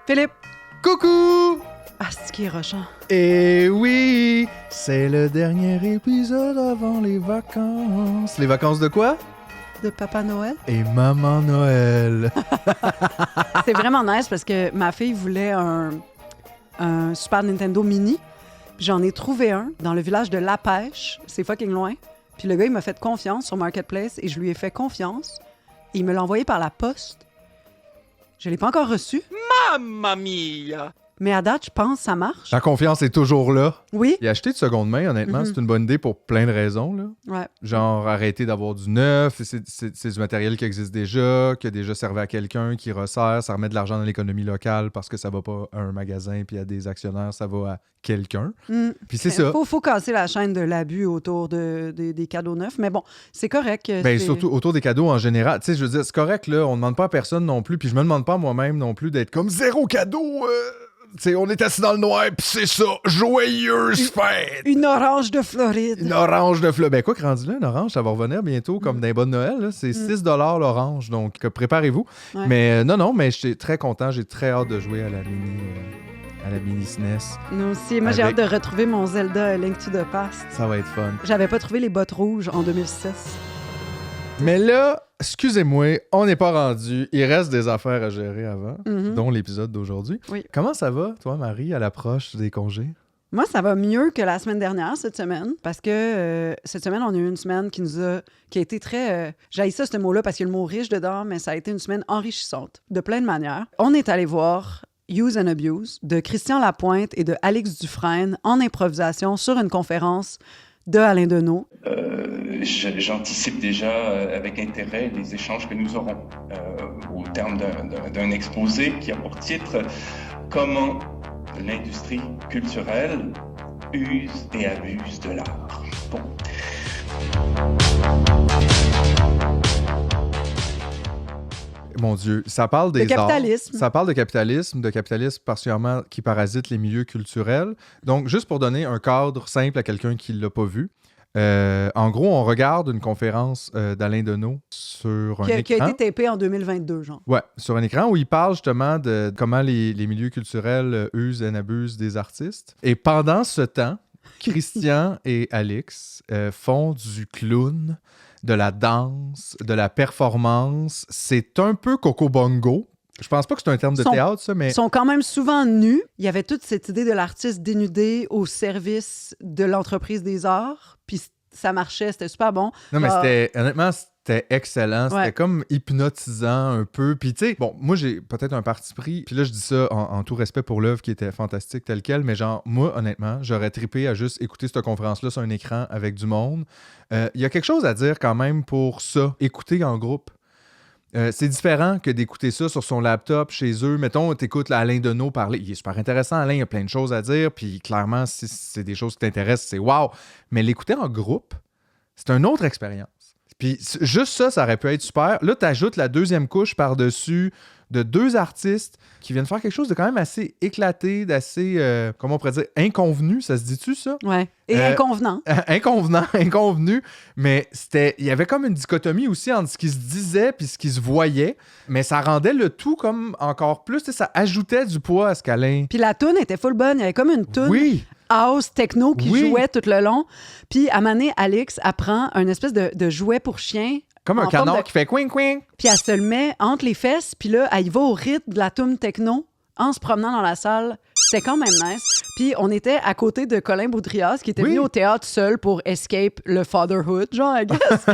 Philippe! Coucou! Ah, c'est qui est rochant. Et oui, c'est le dernier épisode avant les vacances. Les vacances de quoi? De Papa Noël. Et Maman Noël. C'est vraiment nice parce que ma fille voulait un Super Nintendo Mini. Puis j'en ai trouvé un dans le village de La Pêche. C'est fucking loin. Puis le gars, il m'a fait confiance sur Marketplace et je lui ai fait confiance. Et il me l'a envoyé par la poste. Je l'ai pas encore reçu. Mamma mia! Mais à date, je pense que ça marche. La confiance est toujours là. Oui. Et acheter de seconde main, honnêtement, c'est une bonne idée pour plein de raisons. Là. Ouais. Genre, arrêter d'avoir du neuf, c'est du matériel qui existe déjà, qui a déjà servi à quelqu'un, qui resserre, ça remet de l'argent dans l'économie locale parce que ça va pas à un magasin puis à des actionnaires, ça va à quelqu'un. Puis c'est ça. Faut casser la chaîne de l'abus autour des cadeaux neufs. Mais bon, c'est correct. Ben, surtout autour des cadeaux en général. Tu sais, je veux dire, c'est correct, là, on demande pas à personne non plus, puis je me demande pas à moi-même non plus d'être comme zéro cadeau. Tu sais, on est assis dans le noir, puis c'est ça, joyeuse fête! Une orange de Floride. Une orange de Floride. Ben quoi que rendu là, une orange, ça va revenir bientôt comme dans les bonnes Noël. Là. C'est 6 $ l'orange, donc préparez-vous. Ouais. Mais non, mais je suis très content, j'ai très hâte de jouer à la mini SNES. Nous aussi. Moi, j'ai hâte de retrouver mon Zelda A Link to the Past. Ça va être fun. J'avais pas trouvé les bottes rouges en 2006. Mais là, excusez-moi, on n'est pas rendu. Il reste des affaires à gérer avant, dont l'épisode d'aujourd'hui. Oui. Comment ça va, toi, Marie, à l'approche des congés? Moi, ça va mieux que la semaine dernière, cette semaine, parce que cette semaine, on a eu une semaine qui a été très... j'haïs ça, ce mot-là, parce qu'il y a le mot riche dedans, mais ça a été une semaine enrichissante, de plein de manières. On est allé voir Use and Abuse de Christian Lapointe et de Alix Dufresne en improvisation sur une conférence de Alain Deneau. J'anticipe déjà avec intérêt les échanges que nous aurons au terme d'un exposé qui a pour titre « Comment l'industrie culturelle use et abuse de l'art ». Bon. Mon Dieu, ça parle des de capitalisme. arts. Ça parle de capitalisme particulièrement qui parasite les milieux culturels. Donc, juste pour donner un cadre simple à quelqu'un qui ne l'a pas vu, en gros, on regarde une conférence d'Alain Deneau sur un écran. Qui a été tapée en 2022, genre. Ouais, sur un écran où il parle justement de comment les milieux culturels usent et abusent des artistes. Et pendant ce temps, Christian et Alix font du clown, de la danse, de la performance. C'est un peu Coco Bongo. Je pense pas que c'est un terme de théâtre, ça, mais... Ils sont quand même souvent nus. Il y avait toute cette idée de l'artiste dénudé au service de l'entreprise des arts. Puis ça marchait, c'était super bon. Non, mais honnêtement, c'était excellent. C'était comme hypnotisant un peu. Puis tu sais, bon, moi, j'ai peut-être un parti pris. Puis là, je dis ça en tout respect pour l'œuvre qui était fantastique telle quelle. Mais genre, moi, honnêtement, j'aurais trippé à juste écouter cette conférence-là sur un écran avec du monde. Il y a quelque chose à dire quand même pour ça. Écouter en groupe. C'est différent que d'écouter ça sur son laptop chez eux. Mettons, t'écoutes Alain Deneau parler. Il est super intéressant, Alain, il a plein de choses à dire. Puis clairement, si c'est des choses qui t'intéressent, c'est wow. Mais l'écouter en groupe, c'est une autre expérience. Puis juste ça aurait pu être super. Là, t'ajoutes la deuxième couche par-dessus de deux artistes qui viennent faire quelque chose de quand même assez éclaté, d'assez, comment on pourrait dire, inconvenu. Ça se dit-tu, ça? Ouais. Et inconvenant. Inconvenu. Mais il y avait comme une dichotomie aussi entre ce qui se disait puis ce qui se voyait. Mais ça rendait le tout comme encore plus. Ça ajoutait du poids à ce qu'Alain... Puis la toune était full bonne. Il y avait comme une toune house techno qui jouait tout le long. Puis à un moment donné, Alix apprend un espèce de jouet pour chien. Comme un canard qui fait quing quing. Puis elle se le met entre les fesses, puis là, elle y va au rythme de la toune techno en se promenant dans la salle. C'était quand même nice. Puis on était à côté de Colin Baudrias, qui était venu au théâtre seul pour escape le fatherhood, genre, I guess.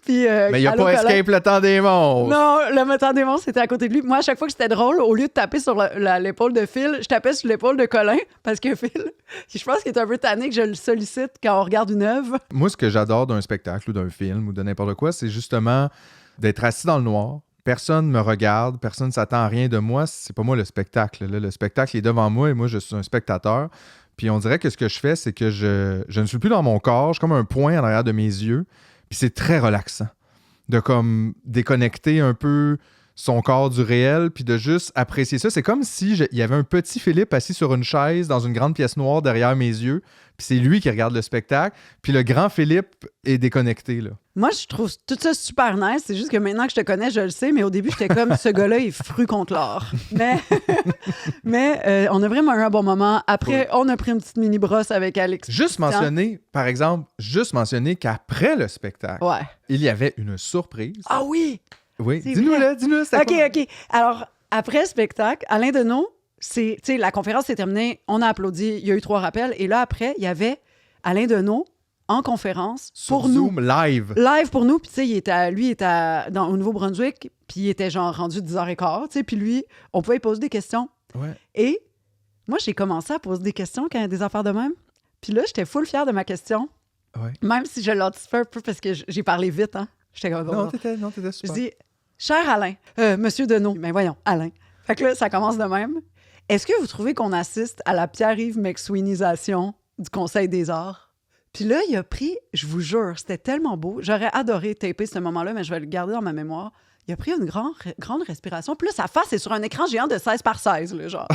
Mais il a pas escape le temps des monstres. Non, le temps des monstres, c'était à côté de lui. Moi, à chaque fois que c'était drôle, au lieu de taper sur l'épaule de Phil, je tapais sur l'épaule de Colin, parce que Phil, je pense qu'il est un peu tanné que je le sollicite quand on regarde une œuvre. Moi, ce que j'adore d'un spectacle ou d'un film ou de n'importe quoi, c'est justement d'être assis dans le noir. Personne me regarde, personne ne s'attend à rien de moi. C'est pas moi le spectacle. Là. Le spectacle est devant moi et moi, je suis un spectateur. Puis on dirait que ce que je fais, c'est que je ne suis plus dans mon corps. Je suis comme un point en arrière de mes yeux. Puis c'est très relaxant de comme déconnecter un peu son corps du réel, puis de juste apprécier ça. C'est comme si il y avait un petit Philippe assis sur une chaise dans une grande pièce noire derrière mes yeux, puis c'est lui qui regarde le spectacle, puis le grand Philippe est déconnecté, là. Moi, je trouve tout ça super nice. C'est juste que maintenant que je te connais, je le sais, mais au début, j'étais comme, ce gars-là est fru contre l'or. Mais on a vraiment eu un bon moment. Après, on a pris une petite mini-brosse avec Alex. Juste mentionner, par exemple, qu'après le spectacle, Ouais. il y avait une surprise. Ah oui! Oui, C'est dis-nous, c'était quoi? OK. Alors, après le spectacle, Alain Deneau, la conférence s'est terminée, on a applaudi, il y a eu 3 rappels, et là, après, il y avait Alain Deneau en conférence Sur pour nous. Zoom, live. Live pour nous, puis tu sais, lui, il était au Nouveau-Brunswick, puis il était genre rendu 10h15, tu sais, puis lui, on pouvait lui poser des questions. Ouais. Et moi, j'ai commencé à poser des questions quand il y a des affaires de même. Puis là, j'étais full fière de ma question, Ouais. même si je l'anticipais un peu parce que j'ai parlé vite, hein. J'étais comme... Non, t'étais Je super. dis, cher Alain, Monsieur Deneau, ben voyons, Alain. Fait que là, ça commence de même. Est-ce que vous trouvez qu'on assiste à la Pierre-Yves McSweeneyisation du Conseil des arts? Puis là, il a pris, je vous jure, c'était tellement beau. J'aurais adoré taper ce moment-là, mais je vais le garder dans ma mémoire. Il a pris une grande respiration. Puis là, sa face est sur un écran géant de 16 par 16, là, genre.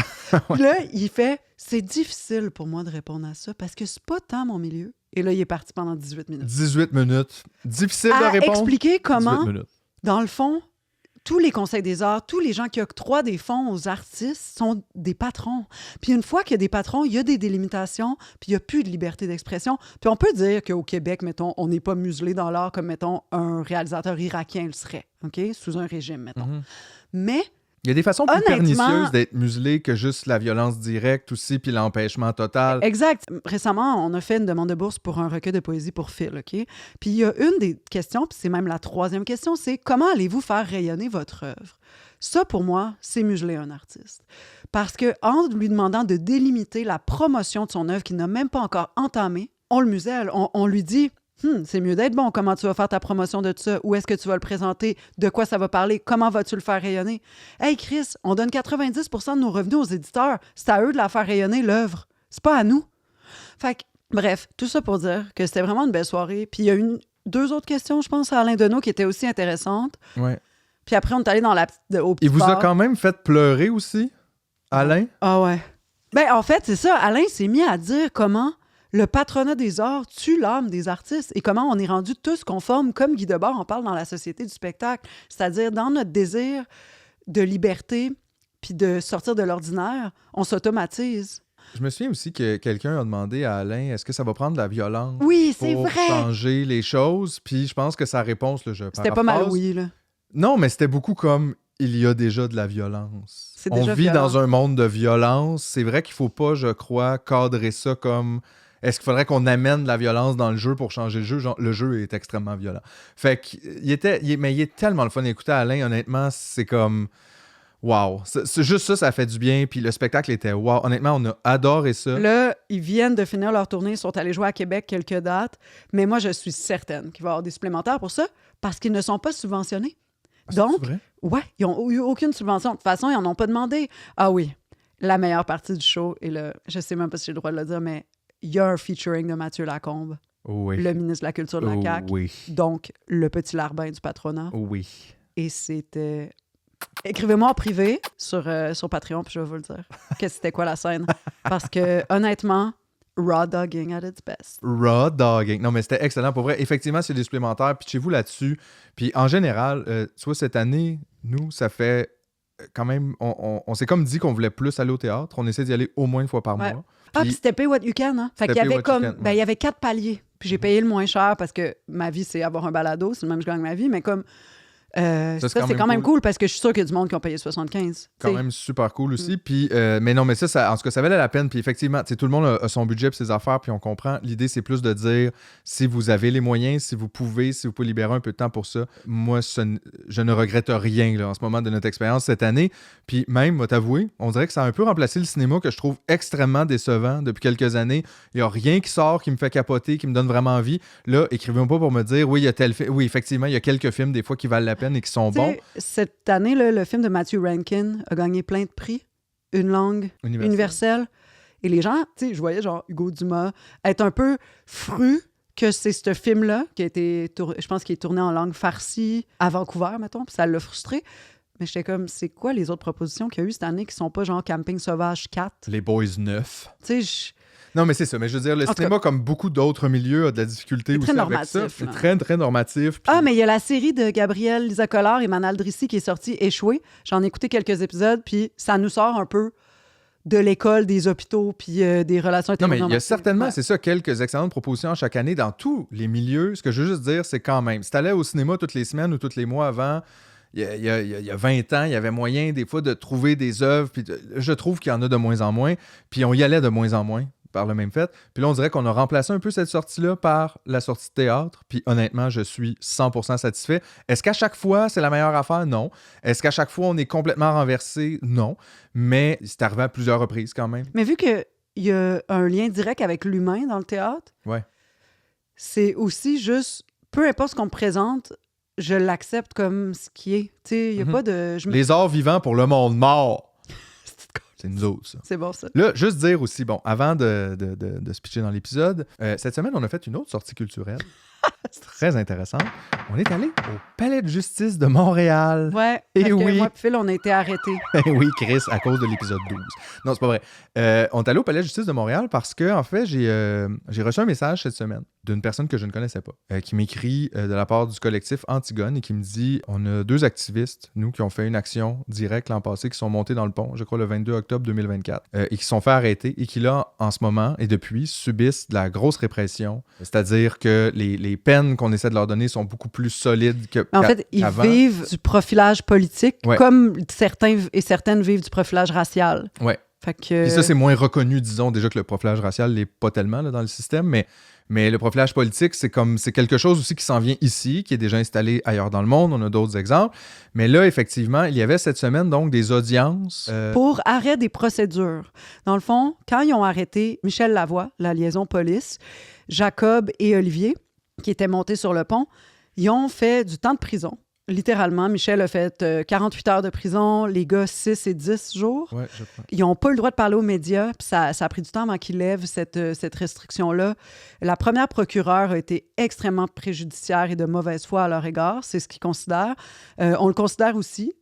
Puis là, il fait, c'est difficile pour moi de répondre à ça parce que c'est pas tant mon milieu. Et là, il est parti pendant 18 minutes. 18 minutes. Difficile de À répondre. expliquer comment... 18 minutes. Dans le fond, tous les conseils des arts, tous les gens qui octroient des fonds aux artistes sont des patrons. Puis une fois qu'il y a des patrons, il y a des délimitations, puis il n'y a plus de liberté d'expression. Puis on peut dire qu'au Québec, mettons, on n'est pas muselé dans l'art comme, mettons, un réalisateur irakien le serait, OK? Sous un régime, mettons. Mhm. Mais Il y a des façons plus honnêtement, pernicieuses d'être muselé que juste la violence directe aussi, puis l'empêchement total. exact. Récemment, on a fait une demande de bourse pour un recueil de poésie pour Phil, OK? Puis il y a une des questions, puis c'est même la 3e question, c'est comment allez-vous faire rayonner votre œuvre? Ça, pour moi, c'est museler un artiste. Parce que en lui demandant de délimiter la promotion de son œuvre qu'il n'a même pas encore entamée, on le muselle. On lui dit... c'est mieux d'être bon. Comment tu vas faire ta promotion de ça? Où est-ce que tu vas le présenter? De quoi ça va parler? Comment vas-tu le faire rayonner? Hey, Chris, on donne 90 % de nos revenus aux éditeurs. C'est à eux de la faire rayonner, l'œuvre. C'est pas à nous. Fait que, bref, tout ça pour dire que c'était vraiment une belle soirée. Puis il y a eu 2 autres questions, je pense, à Alain Deneau qui étaient aussi intéressantes. Ouais. Puis après, on est allé dans au petit Il vous a bar. quand même fait pleurer aussi, Alain? Ah ouais. Ben, en fait, c'est ça. Alain s'est mis à dire comment le patronat des arts tue l'âme des artistes et comment on est rendu tous conformes, comme Guy Debord en parle dans La Société du spectacle, c'est-à-dire dans notre désir de liberté puis de sortir de l'ordinaire, on s'automatise. Je me souviens aussi que quelqu'un a demandé à Alain, est-ce que ça va prendre de la violence Oui, c'est pour vrai! changer les choses? Puis je pense que sa réponse, là, je C'était pas mal paraphrase. oui, là. Non, mais c'était beaucoup comme il y a déjà de la violence. C'est On déjà vit violent. dans un monde de violence. C'est vrai qu'il faut pas, je crois, cadrer ça comme est-ce qu'il faudrait qu'on amène de la violence dans le jeu pour changer le jeu? Genre, le jeu est extrêmement violent. Fait qu'il mais il est tellement le fun d'écouter Alain, honnêtement, c'est comme wow. C'est juste ça fait du bien. Puis le spectacle était wow. Honnêtement, on a adoré ça. Là, ils viennent de finir leur tournée, ils sont allés jouer à Québec quelques dates, mais moi, je suis certaine qu'il va y avoir des supplémentaires pour ça parce qu'ils ne sont pas subventionnés. C'est Donc, vrai? ouais, ils n'ont eu aucune subvention. De toute façon, ils n'en ont pas demandé. Ah oui, la meilleure partie du show, et là, je sais même pas si j'ai le droit de le dire, mais il y a un featuring de Mathieu Lacombe, Oui. le ministre de la Culture de la CAQ, Oui. donc le petit larbin du patronat. Oui. Et c'était... Écrivez-moi en privé sur Patreon, puis je vais vous le dire. C'était quoi la scène? Parce que, honnêtement, raw dogging at its best. Raw dogging. Non, mais c'était excellent. Pour vrai, effectivement, c'est des supplémentaires. Puis chez vous là-dessus. Puis en général, tu vois, cette année, nous, ça fait quand même... On s'est comme dit qu'on voulait plus aller au théâtre. On essaie d'y aller au moins une fois par Ouais. mois. Ah, Puis- puis c'était pay what you can, hein? Fait qu'il y C'était pay avait what you comme... can, Ben, ouais. il y avait 4 paliers. Puis j'ai payé le moins cher parce que ma vie, c'est avoir un balado. C'est le même que je gagne ma vie. Mais comme... ça, c'est quand même cool parce que je suis sûre qu'il y a du monde qui ont payé 75. Quand T'sais. même super cool aussi. Puis, mais non, mais ça, en tout cas, ça valait la peine. Puis effectivement, tu sais, tout le monde a son budget et ses affaires, puis on comprend. L'idée, c'est plus de dire si vous avez les moyens, si vous pouvez libérer un peu de temps pour ça. Moi, je ne regrette rien là, en ce moment de notre expérience cette année. Puis même, moi, t'avouer, on dirait que ça a un peu remplacé le cinéma que je trouve extrêmement décevant depuis quelques années. Il n'y a rien qui sort qui me fait capoter, qui me donne vraiment envie. Là, écrivez-moi pas pour me dire oui, il y a tel film. Oui, effectivement, il y a quelques films des fois qui valent la peine et qui sont T'sais, bons. cette année, là, le film de Matthew Rankin a gagné plein de prix. Une langue universelle. Et les gens, tu sais, je voyais genre Hugo Dumas être un peu fru que c'est ce film-là qui a été, je pense, qui est tourné en langue farcie à Vancouver, mettons, puis ça l'a frustré. Mais j'étais comme, c'est quoi les autres propositions qu'il y a eu cette année qui sont pas genre Camping Sauvage 4? Les Boys 9. Tu sais, Non, mais c'est ça. Mais je veux dire, le cinéma, comme beaucoup d'autres milieux, a de la difficulté aussi avec ça. C'est très, très normatif. Puis... Ah, mais il y a la série de Gabrielle Lisa Collard et Manal Drissi qui est sortie Échouée. J'en ai écouté quelques épisodes, puis ça nous sort un peu de l'école, des hôpitaux, puis des relations Non, mais internormatives. il y a certainement, c'est ça, quelques excellentes propositions chaque année dans tous les milieux. Ce que je veux juste dire, c'est quand même, si tu allais au cinéma toutes les semaines ou tous les mois avant, il y a 20 ans, il y avait moyen des fois de trouver des œuvres, puis je trouve qu'il y en a de moins en moins, puis on y allait de moins en moins par le même fait. Puis là, on dirait qu'on a remplacé un peu cette sortie-là par la sortie de théâtre. Puis honnêtement, je suis 100% satisfait. Est-ce qu'à chaque fois, c'est la meilleure affaire? Non. Est-ce qu'à chaque fois, on est complètement renversé? Non. Mais c'est arrivé à plusieurs reprises quand même. Mais vu qu'il y a un lien direct avec l'humain dans le théâtre, c'est aussi juste, peu importe ce qu'on me présente, je l'accepte comme ce qui est. Tu sais, il n'y a pas de... Les arts vivants pour le monde mort. C'est nous autres, ça. C'est bon, ça. Là, juste dire aussi, bon, avant de se pitcher dans l'épisode, cette semaine, on a fait une autre sortie culturelle. Très intéressante. On est allé au Palais de justice de Montréal. Ouais. Et oui. Moi et Phil, on a été arrêtés. Oui, Chris, à cause de l'épisode 12. Non, c'est pas vrai. On est allé au Palais de justice de Montréal parce que, en fait, j'ai reçu un message cette semaine d'une personne que je ne connaissais pas, qui m'écrit de la part du collectif Antigone et qui me dit, on a 2 activistes, nous, qui ont fait une action directe l'an passé, qui sont montés dans le pont, je crois le 22 octobre 2024, et qui se sont fait arrêter et qui, là, en ce moment et depuis, subissent de la grosse répression. C'est-à-dire que les peines qu'on essaie de leur donner sont beaucoup plus solides en fait, ils vivent du profilage politique, comme certains et certaines vivent du profilage racial. Ouais. Puis ça, c'est moins reconnu, disons, déjà que le profilage racial n'est pas tellement là, dans le système, mais le profilage politique, c'est quelque chose aussi qui s'en vient ici, qui est déjà installé ailleurs dans le monde. On a d'autres exemples. Mais là, effectivement, il y avait cette semaine donc des audiences. Pour arrêt des procédures. Dans le fond, quand ils ont arrêté Michel Lavoie, la liaison police, Jacob et Olivier, qui étaient montés sur le pont, ils ont fait du temps de prison. Littéralement, Michel a fait 48 heures de prison, les gars 6 et 10 jours. Ouais, je crois. Ils n'ont pas eu le droit de parler aux médias, puis ça a pris du temps avant qu'ils lèvent cette restriction-là. La première procureure a été extrêmement préjudiciaire et de mauvaise foi à leur égard, c'est ce qu'ils considèrent. On le considère aussi.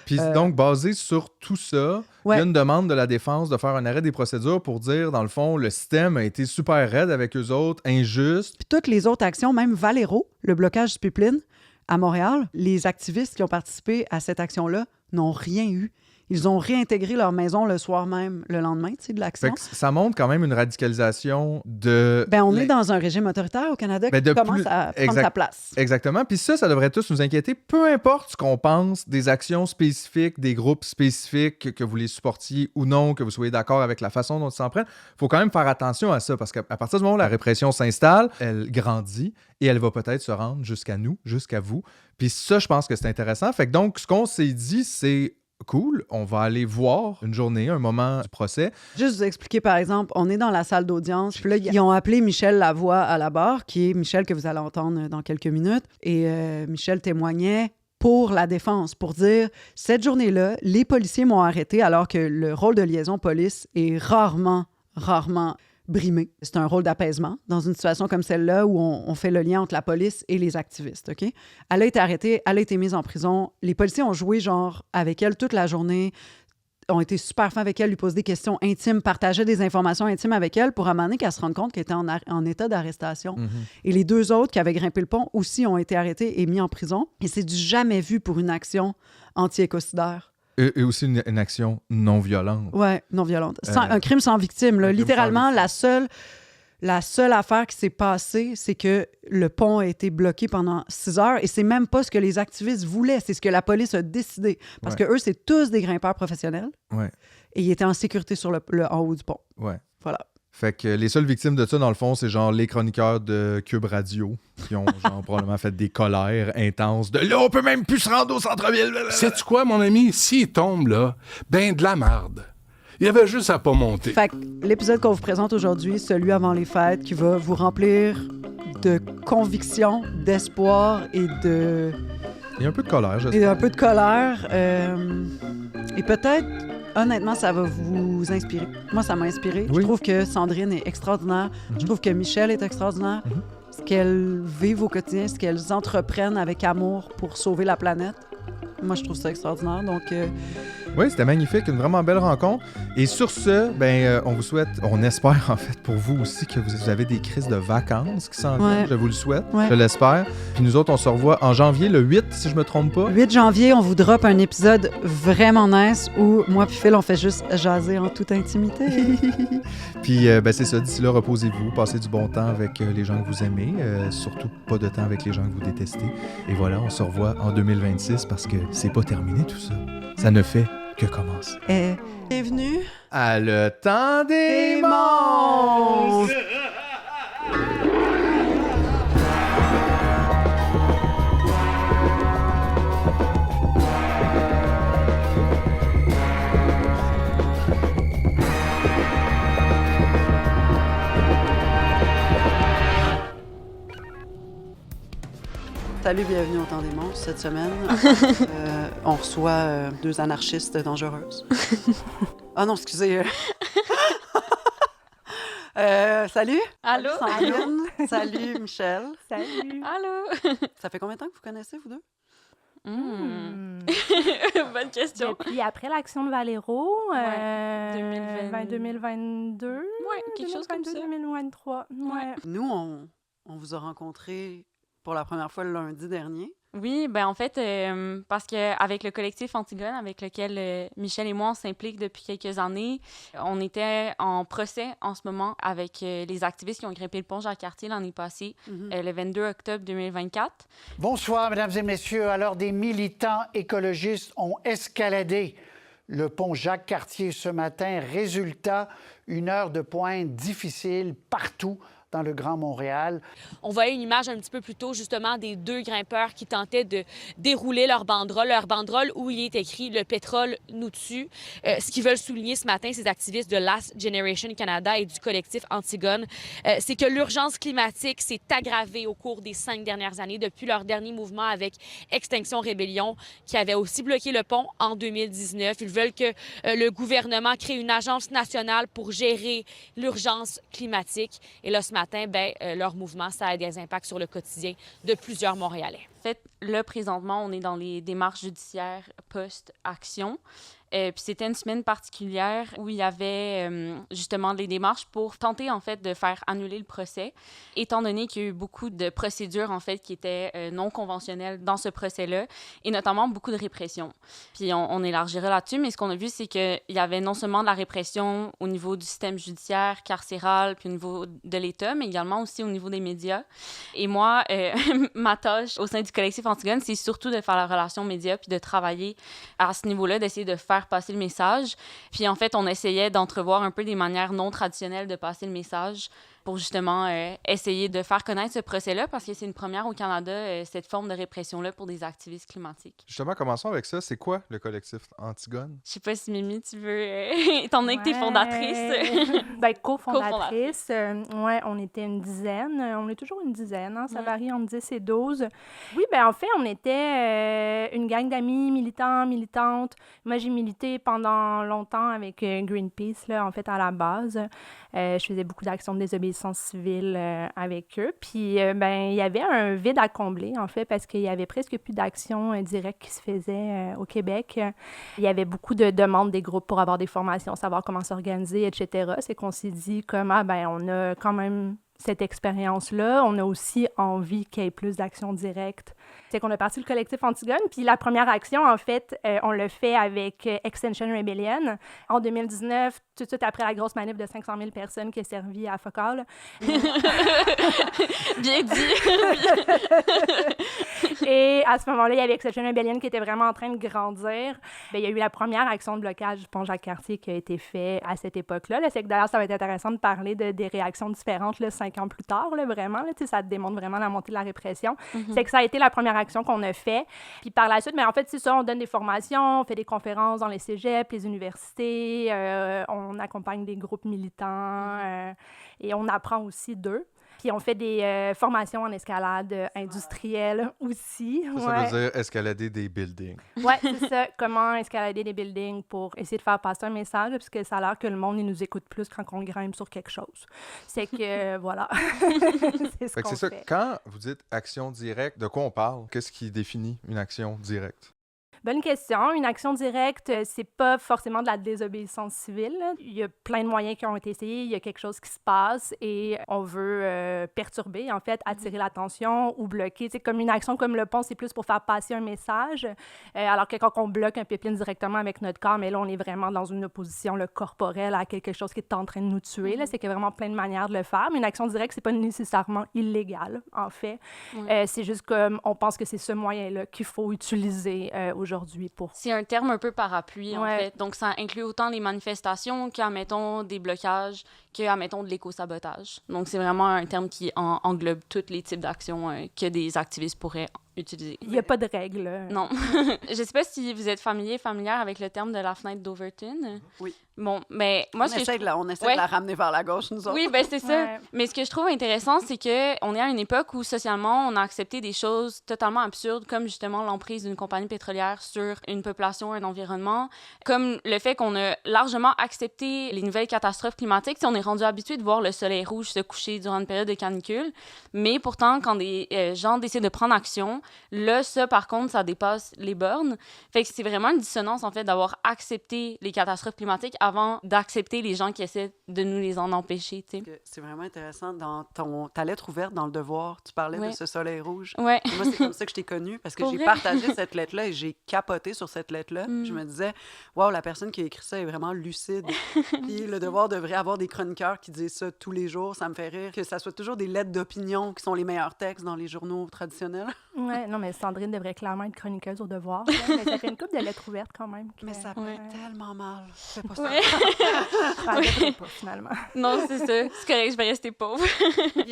Puis donc, basé sur tout ça, il y a une demande de la défense de faire un arrêt des procédures pour dire, dans le fond, le système a été super raide avec eux autres, injuste. Puis toutes les autres actions, même Valero, le blocage du pipeline, à Montréal, les activistes qui ont participé à cette action-là n'ont rien eu. Ils ont réintégré leur maison le soir même, le lendemain, tu sais, de l'action. Ça montre quand même une radicalisation de... on est dans un régime autoritaire au Canada qui commence à prendre sa place. Exactement. Puis ça devrait tous nous inquiéter. Peu importe ce qu'on pense des actions spécifiques, des groupes spécifiques, que vous les supportiez ou non, que vous soyez d'accord avec la façon dont ils s'en prennent, il faut quand même faire attention à ça parce qu'à partir du moment où la répression s'installe, elle grandit et elle va peut-être se rendre jusqu'à nous, jusqu'à vous. Puis ça, je pense que c'est intéressant. Fait que donc, ce qu'on s'est dit, c'est... Cool, on va aller voir une journée, un moment du procès. Juste vous expliquer, par exemple, on est dans la salle d'audience. Puis là, ils ont appelé Michel Lavoie à la barre, qui est Michel que vous allez entendre dans quelques minutes. Et Michel témoignait pour la défense, pour dire, cette journée-là, les policiers m'ont arrêté alors que le rôle de liaison police est rarement brimé. C'est un rôle d'apaisement dans une situation comme celle-là où on fait le lien entre la police et les activistes, OK? Elle a été arrêtée, elle a été mise en prison. Les policiers ont joué genre avec elle toute la journée, ont été super fins avec elle, lui posaient des questions intimes, partageaient des informations intimes avec elle pour amener qu'elle se rende compte qu'elle était en état d'arrestation. Mm-hmm. Et les 2 autres qui avaient grimpé le pont aussi ont été arrêtés et mis en prison. Et c'est du jamais vu pour une action anti-écocidaire. Et aussi une action non violente. Oui, non violente. Un crime sans victime. Là. Littéralement, la seule affaire qui s'est passée, c'est que le pont a été bloqué pendant 6 heures et c'est même pas ce que les activistes voulaient, c'est ce que la police a décidé. Parce que eux, c'est tous des grimpeurs professionnels. Ouais. Et ils étaient en sécurité sur le en haut du pont. Ouais. Voilà. Fait que les seules victimes de ça, dans le fond, c'est genre les chroniqueurs de Cube Radio qui ont genre probablement fait des colères intenses de « Là, on peut même plus se rendre au centre-ville! » Sais-tu quoi, mon ami? S'il tombe, là, de la marde. Il y avait juste à pas monter. Fait que l'épisode qu'on vous présente aujourd'hui, celui avant les fêtes, qui va vous remplir de conviction, d'espoir et de... Il y a un peu de colère, j'espère. Et un peu de colère. Et peut-être... Honnêtement, ça va vous inspirer. Moi, ça m'a inspiré. Oui. Je trouve que Sandrine est extraordinaire. Mm-hmm. Je trouve que Michel est extraordinaire. Mm-hmm. Ce qu'elles vivent au quotidien, ce qu'elles entreprennent avec amour pour sauver la planète. moi, je trouve ça extraordinaire. Donc, Oui, c'était magnifique, une vraiment belle rencontre. Et sur ce, on vous souhaite, on espère en fait pour vous aussi que vous avez des crises de vacances qui s'en viennent. Je vous le souhaite, je l'espère. Puis nous autres, on se revoit en janvier, le 8, si je me trompe pas. 8 janvier, on vous drop un épisode vraiment nice où moi puis Phil, on fait juste jaser en toute intimité. Puis c'est ça, d'ici là, reposez-vous, passez du bon temps avec les gens que vous aimez, surtout pas de temps avec les gens que vous détestez. Et voilà, on se revoit en 2026 parce que c'est pas terminé tout ça. Ça ne fait que commencer. Bienvenue à le temps des monstres! Salut, bienvenue au Temps des monstres. Cette semaine, on reçoit 2 anarchistes dangereuses. Ah non, excusez. Salut. Allô. Sandrine. Salut, Michel. Salut. Allô. Ça fait combien de temps que vous connaissez, vous deux? Bonne question. Depuis après l'action de Valero, 2022. Ouais, quelque chose comme ça. 2023. Ouais. Nous, on vous a rencontrés pour la première fois le lundi dernier. Oui, en fait, parce qu'avec le collectif Antigone, avec lequel Michel et moi, on s'implique depuis quelques années, on était en procès en ce moment avec les activistes qui ont grimpé le pont Jacques-Cartier l'année passée, le 22 octobre 2024. Bonsoir, mesdames et messieurs. Alors, des militants écologistes ont escaladé le pont Jacques-Cartier ce matin. Résultat, une heure de pointe difficile partout dans le Grand Montréal. On voyait une image un petit peu plus tôt, justement, des 2 grimpeurs qui tentaient de dérouler leur banderole où il est écrit « Le pétrole nous tue ». Ce qu'ils veulent souligner ce matin, ces activistes de Last Generation Canada et du collectif Antigone, c'est que l'urgence climatique s'est aggravée au cours des 5 dernières années, depuis leur dernier mouvement avec Extinction Rébellion, qui avait aussi bloqué le pont en 2019. Ils veulent que le gouvernement crée une agence nationale pour gérer l'urgence climatique. Et là, ce matin, leur mouvement, ça a des impacts sur le quotidien de plusieurs Montréalais. En fait, là, présentement, on est dans les démarches judiciaires post-action. Puis c'était une semaine particulière où il y avait justement des démarches pour tenter, en fait, de faire annuler le procès, étant donné qu'il y a eu beaucoup de procédures, en fait, qui étaient non conventionnelles dans ce procès-là, et notamment beaucoup de répression. Puis on élargira là-dessus, mais ce qu'on a vu, c'est qu'il y avait non seulement de la répression au niveau du système judiciaire, carcéral, puis au niveau de l'État, mais également aussi au niveau des médias. Et moi, ma tâche au sein du collectif Antigone, c'est surtout de faire la relation médias, puis de travailler à ce niveau-là, d'essayer de faire passer le message. Puis en fait, on essayait d'entrevoir un peu des manières non traditionnelles de passer le message pour justement essayer de faire connaître ce procès-là, parce que c'est une première au Canada, cette forme de répression-là pour des activistes climatiques. Justement, commençons avec ça. C'est quoi le collectif Antigone? Je sais pas si Mimi, tu veux, étant donné que t'es fondatrice. Co-fondatrice. On était une dizaine. On est toujours une dizaine, hein? Ça varie entre 10 et 12. Oui, en fait, on était une gang d'amis militants, militantes. Moi, j'ai milité pendant longtemps avec Greenpeace, là, en fait, à la base. Je faisais beaucoup d'actions de désobéissance civile avec eux. Puis, il y avait un vide à combler, en fait, parce qu'il y avait presque plus d'actions directes qui se faisaient au Québec. Il y avait beaucoup de demandes des groupes pour avoir des formations, savoir comment s'organiser, etc. C'est qu'on s'est dit comme, on a quand même cette expérience-là. On a aussi envie qu'il y ait plus d'actions directes. C'est qu'on a parti le collectif Antigone, puis la première action, en fait, on l'a fait avec Extinction Rebellion. En 2019, tout de suite après la grosse manif de 500 000 personnes qui a servi à Focal. Bien dit! Et à ce moment-là, il y avait Extinction Rebellion qui était vraiment en train de grandir. Il y a eu la première action de blocage du pont Jacques-Cartier qui a été faite à cette époque-là. C'est que d'ailleurs, ça va être intéressant de parler des réactions différentes 5 ans plus tard, vraiment. Ça démontre vraiment la montée de la répression. C'est que ça a été la première action qu'on a fait. Puis par la suite, en fait, c'est ça, on donne des formations, on fait des conférences dans les cégeps, les universités, on accompagne des groupes militants et on apprend aussi d'eux. Puis on fait des formations en escalade industrielle aussi. Ça veut dire escalader des buildings. Oui, c'est ça. Comment escalader des buildings pour essayer de faire passer un message, parce que ça a l'air que le monde il nous écoute plus quand on grimpe sur quelque chose. C'est que, voilà. C'est ce qu'on fait. Quand vous dites action directe, de quoi on parle? Qu'est-ce qui définit une action directe? Bonne question. Une action directe, c'est pas forcément de la désobéissance civile. Il y a plein de moyens qui ont été essayés. Il y a quelque chose qui se passe et on veut perturber, en fait, attirer l'attention ou bloquer. C'est comme une action comme le pont, c'est plus pour faire passer un message. Alors que quand on bloque un pipeline directement avec notre corps, mais là, on est vraiment dans une opposition corporelle à quelque chose qui est en train de nous tuer. C'est qu'il y a vraiment plein de manières de le faire. Mais une action directe, c'est pas nécessairement illégal, en fait. C'est juste comme on pense que c'est ce moyen-là qu'il faut utiliser aujourd'hui pour... C'est un terme un peu parapluie, en fait. Donc, ça inclut autant les manifestations qu'admettons des blocages, qu'admettons de l'éco-sabotage. Donc, c'est vraiment un terme qui englobe tous les types d'actions que des activistes pourraient utiliser. Il n'y a pas de règles. Non. Je ne sais pas si vous êtes familière avec le terme de la fenêtre d'Overton. Oui. Bon, mais moi, on essaie de la ramener vers la gauche, nous autres. Oui, ben c'est ça. Mais ce que je trouve intéressant, c'est qu'on est à une époque où, socialement, on a accepté des choses totalement absurdes, comme justement l'emprise d'une compagnie pétrolière sur une population, un environnement, comme le fait qu'on a largement accepté les nouvelles catastrophes climatiques. T'sais, on est rendu habitué de voir le soleil rouge se coucher durant une période de canicule, mais pourtant, quand des gens décident de prendre action, là, ça, par contre, ça dépasse les bornes. Fait que c'est vraiment une dissonance, en fait, d'avoir accepté les catastrophes climatiques avant d'accepter les gens qui essaient de nous les en empêcher, tu sais. C'est vraiment intéressant. Dans ta lettre ouverte dans Le Devoir, tu parlais de ce soleil rouge. Ouais. Moi, c'est comme ça que je t'ai connue, parce que j'ai partagé cette lettre-là et j'ai capoté sur cette lettre-là. Je me disais, wow, la personne qui a écrit ça est vraiment lucide. Puis Le Devoir devrait avoir des chroniqueurs qui disent ça tous les jours. Ça me fait rire que ça soit toujours des lettres d'opinion qui sont les meilleurs textes dans les journaux traditionnels. Ouais, non, mais Sandrine devrait clairement être chroniqueuse au Devoir. Mais ça fait une couple de lettres ouvertes quand même. Mais ça fait tellement mal. Fais pas ça. Pas, finalement. Non, c'est ça. C'est correct, je vais rester pauvre.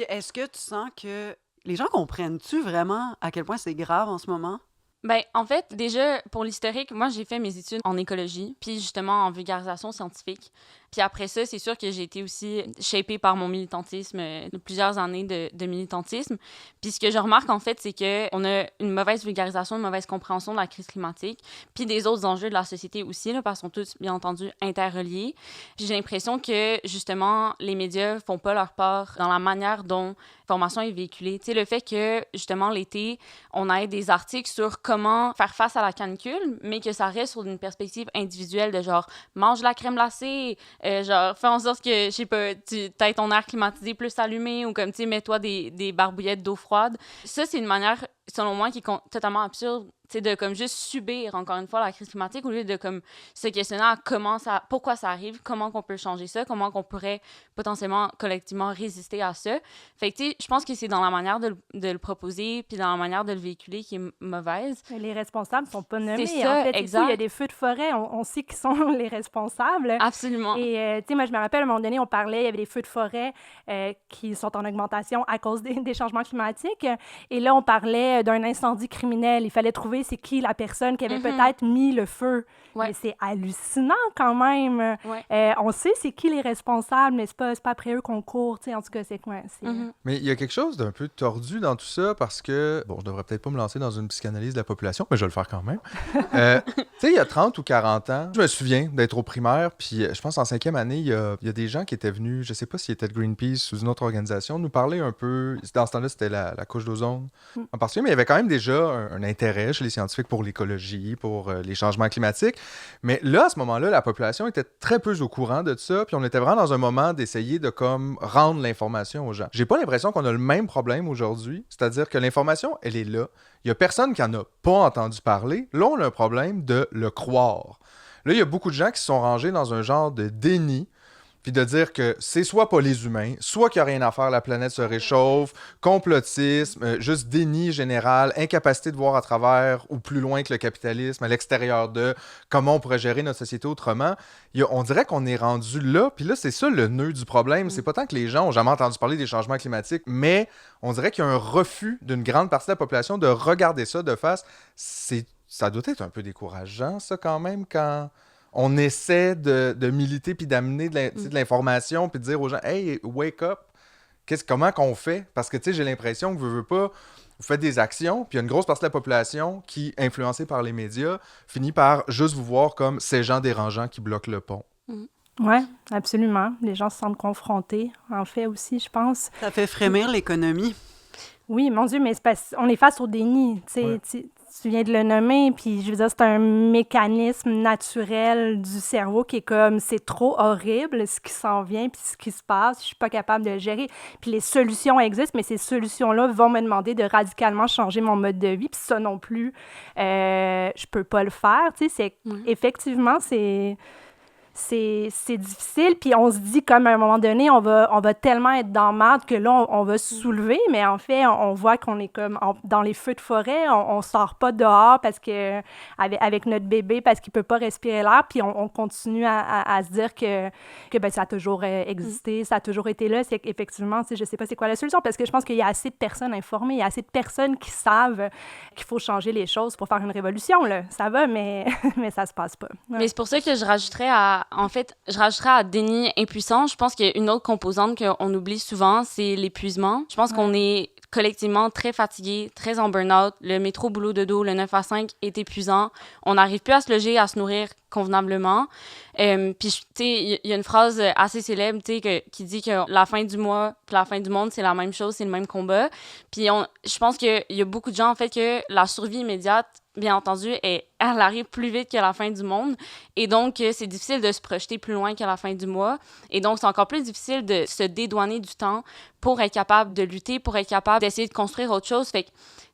Est-ce que tu sens que les gens comprennent-tu vraiment à quel point c'est grave en ce moment? Ben, en fait, déjà, pour l'historique, moi, j'ai fait mes études en écologie, puis justement en vulgarisation scientifique. Puis après ça, c'est sûr que j'ai été aussi shapée par mon militantisme, plusieurs années de militantisme. Puis ce que je remarque, en fait, c'est qu'on a une mauvaise vulgarisation, une mauvaise compréhension de la crise climatique, puis des autres enjeux de la société aussi, là, parce qu'ils sont tous, bien entendu, interreliés. Puis j'ai l'impression que, justement, les médias font pas leur part dans la manière dont l'information est véhiculée. Tu sais, le fait que, justement, l'été, on ait des articles sur comment faire face à la canicule, mais que ça reste sur une perspective individuelle de genre, mange la crème glacée, genre, fais en sorte que, je sais pas, tu aies ton air climatisé plus allumé, ou comme, tu sais, mets-toi des barbouillettes d'eau froide. Ça, c'est une manière, selon moi, qui est totalement absurde, tu sais, de comme juste subir, encore une fois, la crise climatique, au lieu de comme se questionner à pourquoi ça arrive, comment qu'on peut changer ça, comment qu'on pourrait potentiellement, collectivement, résister à ça. Fait que, tu sais, je pense que c'est dans la manière de le proposer, puis dans la manière de le véhiculer qui est mauvaise. Les responsables sont pas nommés. C'est ça, en fait, exact. Il y a des feux de forêt, on sait qui sont les responsables. Absolument. Et, tu sais, moi, je me rappelle, à un moment donné, on parlait, il y avait des feux de forêt qui sont en augmentation à cause des changements climatiques. Et là, on parlait d'un incendie criminel. Il fallait trouver c'est qui la personne qui avait peut-être mis le feu. Ouais. Mais c'est hallucinant quand même. Ouais. On sait c'est qui les responsables, mais c'est pas après eux qu'on court. En tout cas, c'est quoi? Mais il y a quelque chose d'un peu tordu dans tout ça parce que, bon, je devrais peut-être pas me lancer dans une psychanalyse de la population, mais je vais le faire quand même. Tu sais, il y a 30 ou 40 ans, je me souviens d'être au primaire, puis je pense en 5e année, il y a des gens qui étaient venus, je sais pas s'ils étaient de Greenpeace ou d'une autre organisation, nous parler un peu. Dans ce temps-là, c'était la couche d'ozone en particulier, mais il y avait quand même déjà un intérêt chez les scientifiques pour l'écologie, pour les changements climatiques. Mais là, à ce moment-là, la population était très peu au courant de ça, puis on était vraiment dans un moment d'essayer de comme rendre l'information aux gens. J'ai pas l'impression qu'on a le même problème aujourd'hui, c'est-à-dire que l'information, elle est là. Il y a personne qui en a pas entendu parler. Là, on a un problème de le croire. Là, il y a beaucoup de gens qui se sont rangés dans un genre de déni, puis de dire que c'est soit pas les humains, soit qu'il n'y a rien à faire, la planète se réchauffe, complotisme, juste déni général, incapacité de voir à travers ou plus loin que le capitalisme, à l'extérieur de comment on pourrait gérer notre société autrement. On dirait qu'on est rendu là, puis là, c'est ça le nœud du problème. C'est pas tant que les gens ont jamais entendu parler des changements climatiques, mais on dirait qu'il y a un refus d'une grande partie de la population de regarder ça de face. Ça doit être un peu décourageant, ça, quand même, quand on essaie de militer puis d'amener de l'information puis de dire aux gens « Hey, wake up! » Comment qu'on fait? Parce que, tu sais, j'ai l'impression que vous pas... Vous faites des actions, puis il y a une grosse partie de la population qui, influencée par les médias, finit par juste vous voir comme ces gens dérangeants qui bloquent le pont. Oui, absolument. Les gens se sentent confrontés, en fait, aussi, je pense. Ça fait frémir l'économie. Oui, mon Dieu, mais on est face au déni. Tu Tu viens de le nommer, puis je veux dire, c'est un mécanisme naturel du cerveau qui est comme, c'est trop horrible ce qui s'en vient, puis ce qui se passe, je suis pas capable de le gérer. Puis les solutions existent, mais ces solutions-là vont me demander de radicalement changer mon mode de vie, puis ça non plus, je peux pas le faire, tu sais, effectivement, c'est difficile, puis on se dit comme à un moment donné, on va tellement être dans le marde que là, on va se soulever, mais en fait, on voit qu'on est comme dans les feux de forêt, on sort pas dehors parce que avec notre bébé, parce qu'il peut pas respirer l'air, puis on continue à se dire que ben, ça a toujours existé, ça a toujours été là. C'est effectivement, je sais pas c'est quoi la solution, parce que je pense qu'il y a assez de personnes informées, il y a assez de personnes qui savent qu'il faut changer les choses pour faire une révolution, là. Ça va, mais ça se passe pas. Ouais. Mais c'est pour ça que je rajouterais à déni impuissant, je pense qu'il y a une autre composante qu'on oublie souvent, c'est l'épuisement. Je pense qu'on est collectivement très fatigué, très en burn-out. Le métro boulot dodo, le 9 à 5 est épuisant. On n'arrive plus à se loger, à se nourrir convenablement. Puis, tu sais, il y a une phrase assez célèbre, tu sais, qui dit que la fin du mois puis la fin du monde, c'est la même chose, c'est le même combat. Puis, je pense qu'il y a beaucoup de gens, en fait, que la survie immédiate, bien entendu, elle arrive plus vite que la fin du monde. Et donc, c'est difficile de se projeter plus loin que la fin du mois. Et donc, c'est encore plus difficile de se dédouaner du temps pour être capable de lutter, pour être capable d'essayer de construire autre chose. Fait que,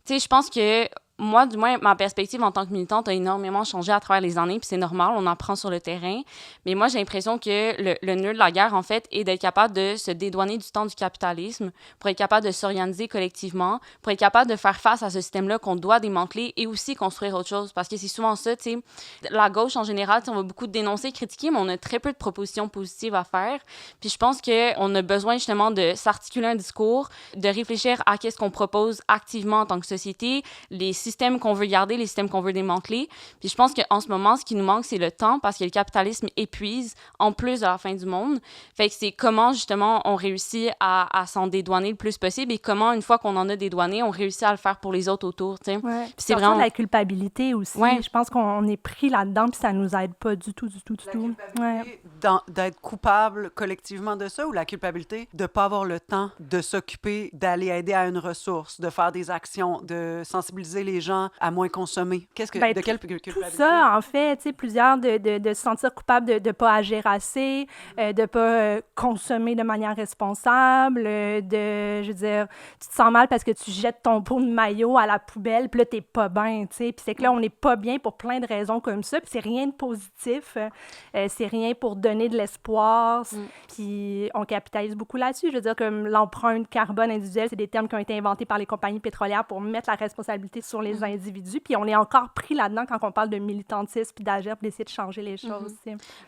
tu sais, je pense que moi, du moins, ma perspective en tant que militante a énormément changé à travers les années, puis c'est normal, on apprend sur le terrain. Mais moi, j'ai l'impression que le nœud de la guerre, en fait, est d'être capable de se dédouaner du temps du capitalisme, pour être capable de s'organiser collectivement, pour être capable de faire face à ce système-là qu'on doit démanteler et aussi construire autre chose. Parce que c'est souvent ça, tu sais, la gauche, en général, on va beaucoup dénoncer, critiquer, mais on a très peu de propositions positives à faire. Puis je pense qu'on a besoin, justement, de s'articuler un discours, de réfléchir à qu'est-ce qu'on propose activement en tant que société, les systèmes qu'on veut garder, les systèmes qu'on veut démanteler. Puis je pense qu'en ce moment, ce qui nous manque, c'est le temps, parce que le capitalisme épuise en plus de la fin du monde. Fait que c'est comment, justement, on réussit à s'en dédouaner le plus possible et comment, une fois qu'on en a dédouané, on réussit à le faire pour les autres autour, tu sais. Ouais. Puis c'est vraiment la culpabilité aussi. Ouais. Je pense qu'on est pris là-dedans puis ça nous aide pas du tout. Ouais. D'être coupable collectivement de ça, ou la culpabilité de pas avoir le temps de s'occuper, d'aller aider à une ressource, de faire des actions, de sensibiliser les gens à moins consommer. De quelle culpabilité? Tout ça, en fait, tu sais, plusieurs de se sentir coupable de ne pas agir assez, de pas consommer de manière responsable, je veux dire, tu te sens mal parce que tu jettes ton pot de maillot à la poubelle, puis là, t'es pas bien, tu sais. Puis c'est que là, on n'est pas bien pour plein de raisons comme ça, puis c'est rien de positif, c'est rien pour donner de l'espoir, puis on capitalise beaucoup là-dessus. Je veux dire, comme l'empreinte carbone individuelle, c'est des termes qui ont été inventés par les compagnies pétrolières pour mettre la responsabilité sur les individus, puis on est encore pris là-dedans quand on parle de militantisme puis d'agir pour d'essayer de changer les choses.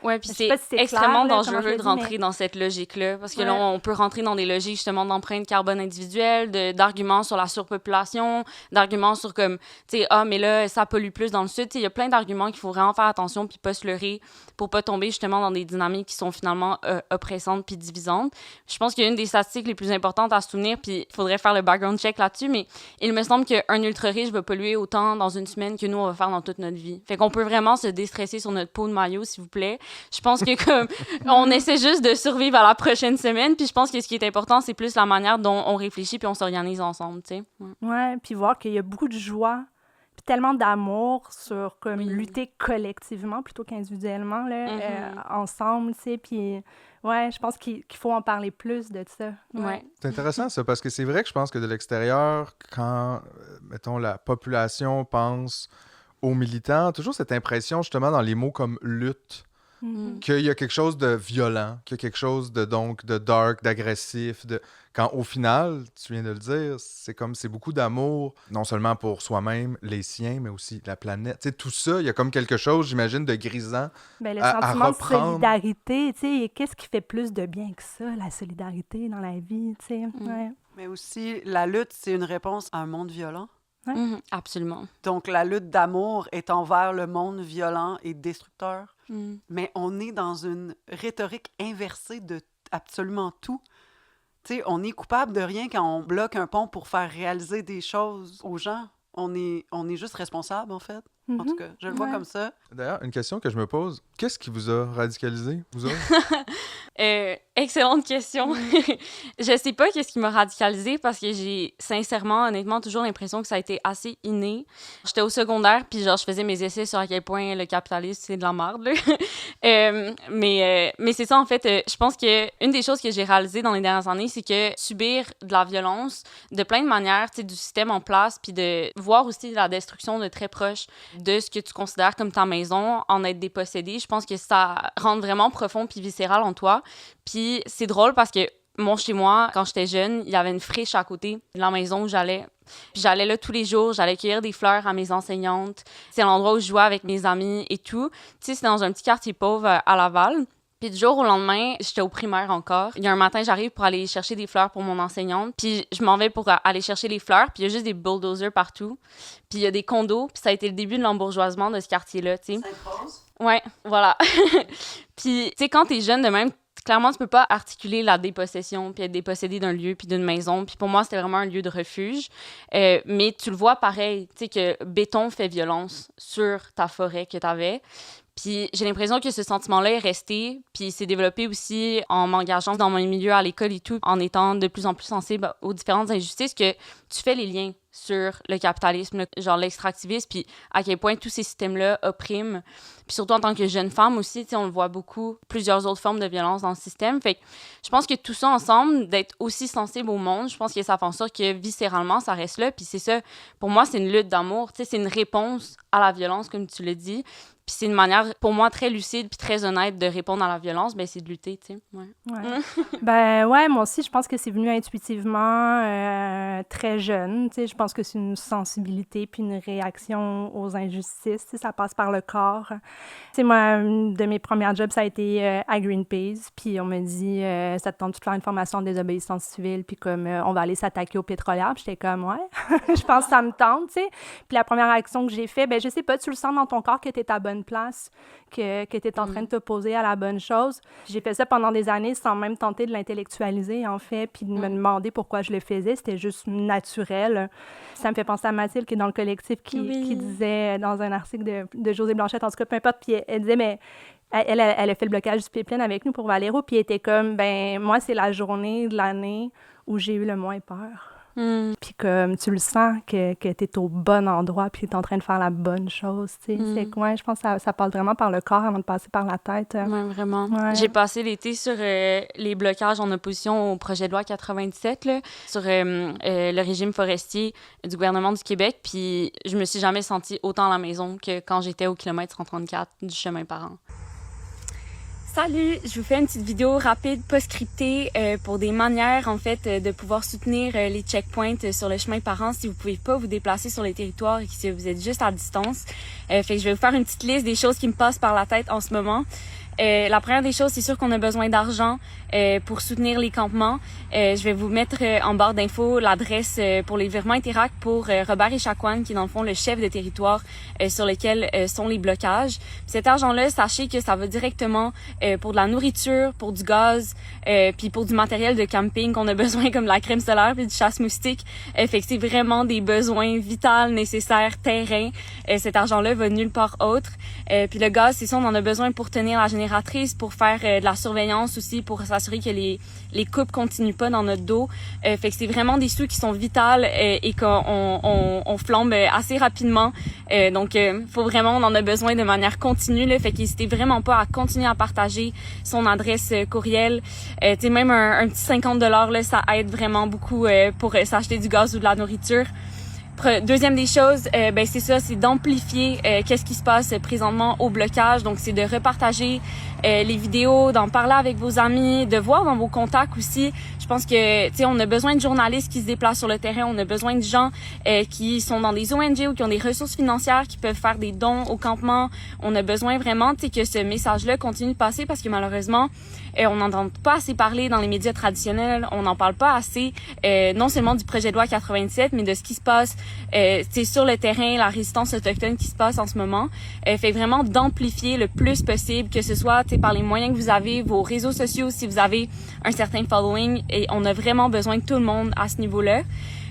Oui, puis c'est extrêmement dangereux de rentrer dans cette logique-là, parce que là, on peut rentrer dans des logiques justement d'empreinte carbone individuelle, d'arguments sur la surpopulation, d'arguments sur comme, tu sais, mais là, ça pollue plus dans le sud. Il y a plein d'arguments qu'il faut vraiment faire attention puis pas se leurrer pour pas tomber justement dans des dynamiques qui sont finalement oppressantes puis divisantes. Je pense qu'il y a une des statistiques les plus importantes à se souvenir, puis il faudrait faire le background check là-dessus, mais il me semble qu'un ultra-riche va polluer autant dans une semaine que nous, on va faire dans toute notre vie. Fait qu'on peut vraiment se déstresser sur notre peau de maillot, s'il vous plaît. Je pense que comme on essaie juste de survivre à la prochaine semaine, puis je pense que ce qui est important, c'est plus la manière dont on réfléchit puis on s'organise ensemble, tu sais. Ouais, puis voir qu'il y a beaucoup de joie, puis tellement d'amour sur comme lutter collectivement plutôt qu'individuellement, là, ensemble, tu sais, puis... Ouais, je pense qu'il faut en parler plus de ça. Ouais. C'est intéressant, ça, parce que c'est vrai que je pense que de l'extérieur, quand, mettons, la population pense aux militants, toujours cette impression, justement, dans les mots comme « lutte », qu'il y a quelque chose de violent, qu'il y a quelque chose de dark, d'agressif, quand au final, tu viens de le dire, c'est beaucoup d'amour, non seulement pour soi-même, les siens, mais aussi la planète. Tu sais, tout ça, il y a comme quelque chose, j'imagine, de grisant le sentiment de solidarité, tu sais, qu'est-ce qui fait plus de bien que ça, la solidarité dans la vie, tu sais. Ouais. Mais aussi, la lutte, c'est une réponse à un monde violent. Ouais. Absolument. Donc, la lutte d'amour est envers le monde violent et destructeur. Mais on est dans une rhétorique inversée de absolument tout. Tu sais, on est coupable de rien quand on bloque un pont pour faire réaliser des choses aux gens. On est juste responsable, en fait. En tout cas, je le vois comme ça. D'ailleurs, une question que je me pose, qu'est-ce qui vous a radicalisé, vous autres? Excellente question. Je sais pas qu'est-ce qui m'a radicalisée parce que j'ai sincèrement, honnêtement, toujours l'impression que ça a été assez inné. J'étais au secondaire, puis genre, je faisais mes essais sur à quel point le capitalisme, c'est de la merde, là. Mais c'est ça, en fait, je pense que une des choses que j'ai réalisées dans les dernières années, c'est que subir de la violence de plein de manières, tu sais, du système en place, puis de voir aussi la destruction de très proche de ce que tu considères comme ta maison, en être dépossédé, je pense que ça rentre vraiment profond puis viscéral en toi. Puis c'est drôle parce que chez moi, quand j'étais jeune, il y avait une friche à côté de la maison où j'allais. Puis j'allais là tous les jours, j'allais cueillir des fleurs à mes enseignantes. C'est l'endroit où je jouais avec mes amis et tout. Tu sais, c'est dans un petit quartier pauvre à Laval. Puis du jour au lendemain, j'étais au primaire encore. Il y a un matin, j'arrive pour aller chercher des fleurs pour mon enseignante. Puis je m'en vais pour aller chercher les fleurs. Puis il y a juste des bulldozers partout. Puis il y a des condos. Puis ça a été le début de l'embourgeoisement de ce quartier-là, tu sais. Sainte-Rose? Ouais, voilà. Puis, tu sais, quand t'es jeune de même, clairement, tu peux pas articuler la dépossession puis être dépossédé d'un lieu puis d'une maison. Puis pour moi, c'était vraiment un lieu de refuge. Mais tu le vois pareil, tu sais, que béton fait violence sur ta forêt que t'avais. Puis j'ai l'impression que ce sentiment-là est resté, puis il s'est développé aussi en m'engageant dans mon milieu à l'école et tout, en étant de plus en plus sensible aux différentes injustices, que tu fais les liens sur le capitalisme, genre l'extractivisme, puis à quel point tous ces systèmes-là oppriment. Puis surtout en tant que jeune femme aussi, tu sais, on le voit beaucoup, plusieurs autres formes de violence dans le système. Fait que je pense que tout ça ensemble, d'être aussi sensible au monde, je pense que ça fait en sorte que viscéralement, ça reste là. Puis c'est ça, pour moi, c'est une lutte d'amour, tu sais, c'est une réponse à la violence, comme tu le dis. Puis c'est une manière, pour moi, très lucide puis très honnête de répondre à la violence, ben c'est de lutter, tu sais. Ouais. Ben ouais, moi aussi, je pense que c'est venu intuitivement très jeune. Tu sais, je pense que c'est une sensibilité puis une réaction aux injustices. Tu sais, ça passe par le corps. Tu sais, moi, une de mes premières jobs, ça a été à Greenpeace. Puis on me dit, ça te tente de faire une formation en désobéissance civile, puis comme on va aller s'attaquer aux pétrolières. Puis j'étais comme, ouais, je pense que ça me tente, tu sais. Puis la première action que j'ai fait, ben je sais pas, tu le sens dans ton corps que t'es à bonne place, que tu es en train de t'opposer à la bonne chose. J'ai fait ça pendant des années sans même tenter de l'intellectualiser, en fait, puis de me demander pourquoi je le faisais. C'était juste naturel. Ça me fait penser à Mathilde, qui est dans le collectif, qui disait dans un article de Josée Blanchette, en tout cas, peu importe, puis elle disait, mais elle a fait le blocage du pipeline avec nous pour Valero, puis elle était comme, ben moi, c'est la journée de l'année où j'ai eu le moins peur. Puis comme tu le sens que t'es au bon endroit puis t'es en train de faire la bonne chose, tu sais. C'est quoi, je pense que ça passe vraiment par le corps avant de passer par la tête. Ouais, vraiment. Ouais. J'ai passé l'été sur les blocages en opposition au projet de loi 97, là, sur le régime forestier du gouvernement du Québec, puis je me suis jamais sentie autant à la maison que quand j'étais au kilomètre 134 du chemin par an. Salut, je vous fais une petite vidéo rapide, pas scriptée, pour des manières, en fait, de pouvoir soutenir les checkpoints sur le chemin par an si vous pouvez pas vous déplacer sur les territoires et que si vous êtes juste à distance. Fait que je vais vous faire une petite liste des choses qui me passent par la tête en ce moment. La première des choses, c'est sûr qu'on a besoin d'argent pour soutenir les campements. Je vais vous mettre en barre d'infos l'adresse pour les virements Interact pour Robert Echaquan, qui est dans le fond le chef de territoire sur lequel sont les blocages. Puis cet argent-là, sachez que ça va directement pour de la nourriture, pour du gaz, puis pour du matériel de camping qu'on a besoin, comme de la crème solaire puis du chasse-moustique. Fait que c'est vraiment des besoins vitaux, nécessaires, terrain. Cet argent-là va nulle part autre. Puis le gaz, c'est ça, on en a besoin pour tenir la génératrice, pour faire de la surveillance aussi, pour s'assurer que les coupes continuent pas dans notre dos. Fait que c'est vraiment des sous qui sont vitales et qu'on flambe assez rapidement. Donc, faut vraiment, on en a besoin de manière continue. Là, fait qu'hésitez vraiment pas à continuer à partager son adresse courriel. Tu sais, même un petit 50 $, là, ça aide vraiment beaucoup pour s'acheter du gaz ou de la nourriture. Deuxième des choses, ben c'est ça, c'est d'amplifier qu'est-ce qui se passe présentement au blocage. Donc, c'est de repartager les vidéos, d'en parler avec vos amis, de voir dans vos contacts aussi. Je pense que, tu sais, on a besoin de journalistes qui se déplacent sur le terrain. On a besoin de gens qui sont dans des ONG ou qui ont des ressources financières, qui peuvent faire des dons au campement. On a besoin vraiment, tu sais, que ce message-là continue de passer parce que malheureusement, on n'entend pas assez parler dans les médias traditionnels. On n'en parle pas assez, non seulement du projet de loi 87, mais de ce qui se passe sur le terrain, la résistance autochtone qui se passe en ce moment. Fait vraiment d'amplifier le plus possible, que ce soit par les moyens que vous avez, vos réseaux sociaux, si vous avez un certain following. Et on a vraiment besoin de tout le monde à ce niveau-là.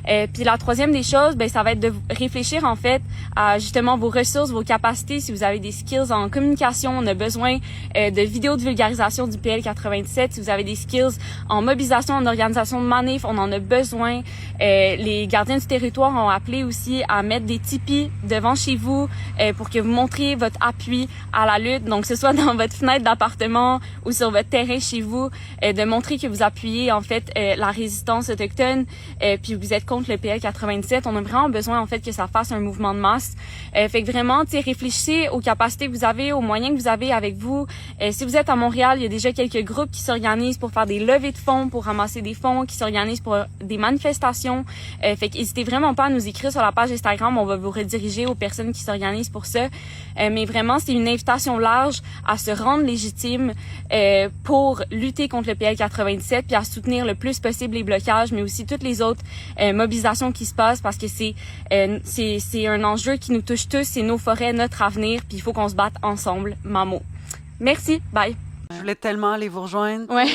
Puis la troisième des choses, ben ça va être de réfléchir en fait à justement vos ressources, vos capacités. Si vous avez des skills en communication, on a besoin de vidéos de vulgarisation du PL 97. Si vous avez des skills en mobilisation, en organisation de manif, on en a besoin. Les gardiens du territoire ont appelé aussi à mettre des tipis devant chez vous pour que vous montriez votre appui à la lutte. Donc, que ce soit dans votre fenêtre d'appartement ou sur votre terrain chez vous, de montrer que vous appuyez en fait la résistance autochtone, puis vous êtes contre le PL 97. On a vraiment besoin en fait que ça fasse un mouvement de masse. Fait que vraiment, tu sais, réfléchissez aux capacités que vous avez, aux moyens que vous avez avec vous. Si vous êtes à Montréal, il y a déjà quelques groupes qui s'organisent pour faire des levées de fonds, pour ramasser des fonds, qui s'organisent pour des manifestations. Fait que n'hésitez vraiment pas à nous écrire sur la page Instagram. On va vous rediriger aux personnes qui s'organisent pour ça. Mais vraiment, c'est une invitation large à se rendre légitime pour lutter contre le PL 97 puis à soutenir le plus possible les blocages, mais aussi toutes les autres mobilisations qui se passent parce que c'est un enjeu qui nous touche tous, c'est nos forêts, notre avenir, puis il faut qu'on se batte ensemble. Mamo. Merci, bye. Je voulais tellement aller vous rejoindre. Ouais.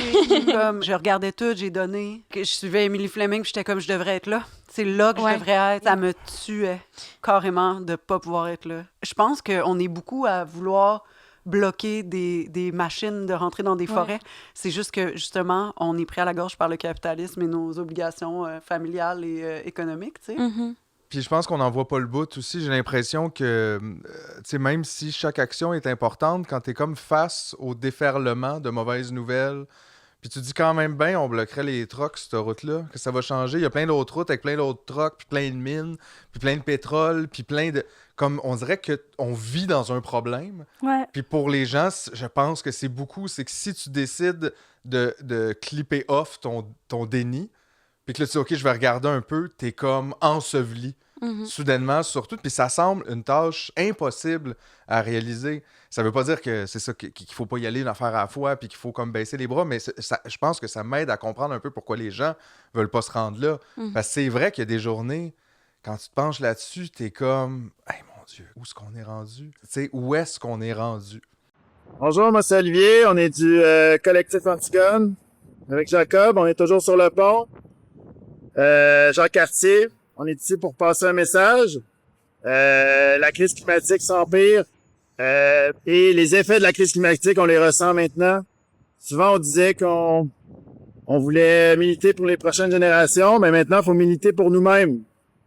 Comme, je regardais tout, j'ai donné. Je suivais Emily Fleming, puis j'étais comme, je devrais être là. C'est là que je devrais être. Ça me tuait carrément de ne pas pouvoir être là. Je pense qu'on est beaucoup à vouloir bloquer des machines de rentrer dans des forêts. C'est juste que, justement, on est pris à la gorge par le capitalisme et nos obligations familiales et économiques, tu sais. Mm-hmm. Puis je pense qu'on n'en voit pas le bout aussi. J'ai l'impression que, tu sais, même si chaque action est importante, quand tu es comme face au déferlement de mauvaises nouvelles, puis tu dis quand même bien, on bloquerait les trucks, cette route-là, que ça va changer. Il y a plein d'autres routes avec plein d'autres trucks, puis plein de mines, puis plein de pétrole, puis plein de... Comme on dirait qu'on vit dans un problème. Ouais. Puis pour les gens, je pense que c'est beaucoup. C'est que si tu décides de clipper off ton déni, puis que là, tu dis, OK, je vais regarder un peu, t'es comme enseveli, soudainement, surtout. Puis ça semble une tâche impossible à réaliser. Ça veut pas dire que c'est ça, qu'il faut pas y aller une affaire à la fois, puis qu'il faut comme baisser les bras, mais je pense que ça m'aide à comprendre un peu pourquoi les gens veulent pas se rendre là. Parce que c'est vrai qu'il y a des journées, quand tu te penches là-dessus, t'es comme, hey mon Dieu, où est-ce qu'on est rendu? Tu sais, où est-ce qu'on est rendu? Bonjour, moi c'est Olivier, on est du collectif Antigone. Avec Jacob, on est toujours sur le pont. Jean Cartier, on est ici pour passer un message. La crise climatique s'empire et les effets de la crise climatique, on les ressent maintenant. Souvent, on disait qu'on voulait militer pour les prochaines générations, mais maintenant, il faut militer pour nous-mêmes.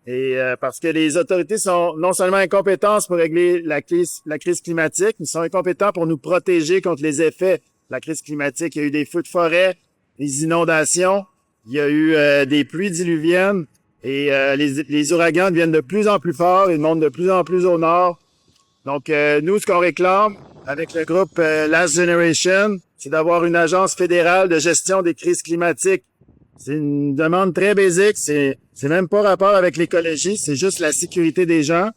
Et parce que les autorités sont non seulement incompétentes pour régler la crise climatique, mais sont incompétents pour nous protéger contre les effets de la crise climatique. Il y a eu des feux de forêt, des inondations, il y a eu des pluies diluviennes et les ouragans deviennent de plus en plus forts, ils montent de plus en plus au nord. Donc, nous, ce qu'on réclame avec le groupe Last Generation, c'est d'avoir une agence fédérale de gestion des crises climatiques. C'est une demande très basique, c'est même pas rapport avec l'écologie, c'est juste la sécurité des gens.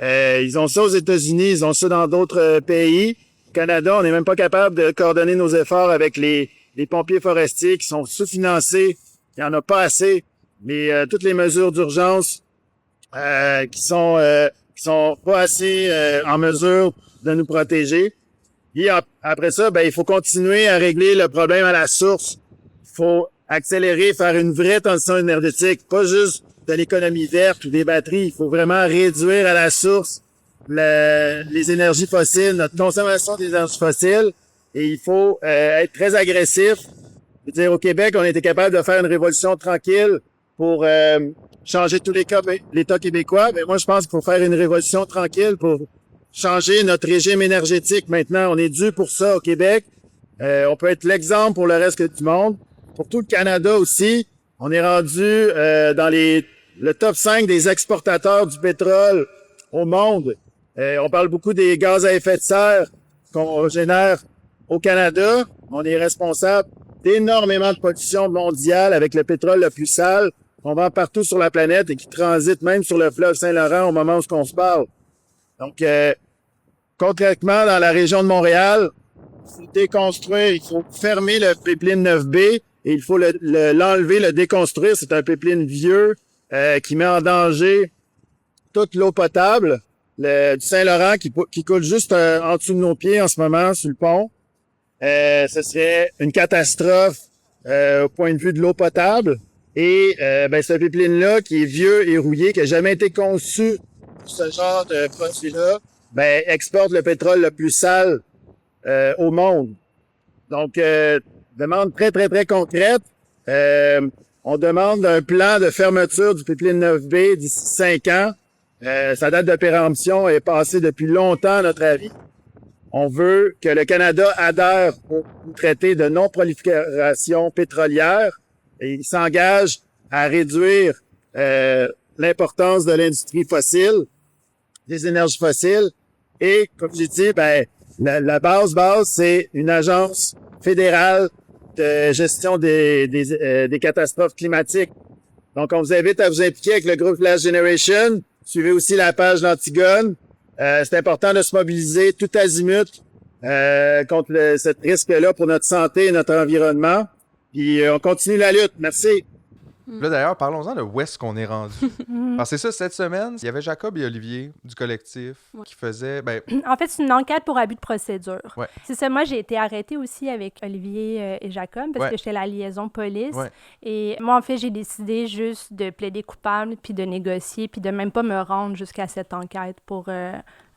Ils ont ça aux États-Unis, ils ont ça dans d'autres pays. Au Canada, on n'est même pas capable de coordonner nos efforts avec les pompiers forestiers qui sont sous-financés. Il n'y en a pas assez. Mais toutes les mesures d'urgence qui sont pas assez en mesure de nous protéger. Et après ça, ben il faut continuer à régler le problème à la source. Il faut accélérer, faire une vraie transition énergétique, pas juste de l'économie verte ou des batteries. Il faut vraiment réduire à la source les énergies fossiles, notre consommation des énergies fossiles. Et il faut être très agressif. Je veux dire, au Québec, on était capable de faire une révolution tranquille pour changer tous l'État québécois. Mais moi, je pense qu'il faut faire une révolution tranquille pour changer notre régime énergétique. Maintenant, on est dû pour ça au Québec. On peut être l'exemple pour le reste du monde. Pour tout le Canada aussi, on est rendu dans le top 5 des exportateurs du pétrole au monde. On parle beaucoup des gaz à effet de serre qu'on génère au Canada. On est responsable d'énormément de pollution mondiale avec le pétrole le plus sale qu'on vend partout sur la planète et qui transite même sur le fleuve Saint-Laurent au moment où on se parle. Donc, concrètement, dans la région de Montréal, il faut déconstruire, il faut fermer le pipeline 9B et il faut l'enlever, le déconstruire. C'est un pipeline vieux qui met en danger toute l'eau potable du Saint-Laurent qui coule juste en dessous de nos pieds en ce moment sur le pont. Ce serait une catastrophe au point de vue de l'eau potable. Et ce pipeline-là, qui est vieux et rouillé, qui n'a jamais été conçu pour ce genre de produit-là, exporte le pétrole le plus sale au monde. Donc, demande très, très, très concrète. On demande un plan de fermeture du pipeline 9B d'ici 5 ans. Sa date de péremption est passée depuis longtemps, à notre avis. On veut que le Canada adhère au traité de non-prolifération pétrolière et il s'engage à réduire l'importance de l'industrie fossile, des énergies fossiles. Et, comme j'ai dit, la base, c'est une agence fédérale de gestion des catastrophes climatiques. Donc, on vous invite à vous impliquer avec le groupe Last Generation. Suivez aussi la page d'Antigone. C'est important de se mobiliser tout azimut contre ce risque-là pour notre santé et notre environnement. Puis on continue la lutte. Merci. Là, d'ailleurs, parlons-en de où est-ce qu'on est rendu. Parce que c'est ça, cette semaine, il y avait Jacob et Olivier du collectif qui faisaient... En fait, c'est une enquête pour abus de procédure. Ouais. C'est ça. Moi, j'ai été arrêtée aussi avec Olivier et Jacob parce que j'étais la liaison police. Ouais. Et moi, en fait, j'ai décidé juste de plaider coupable, puis de négocier, puis de même pas me rendre jusqu'à cette enquête pour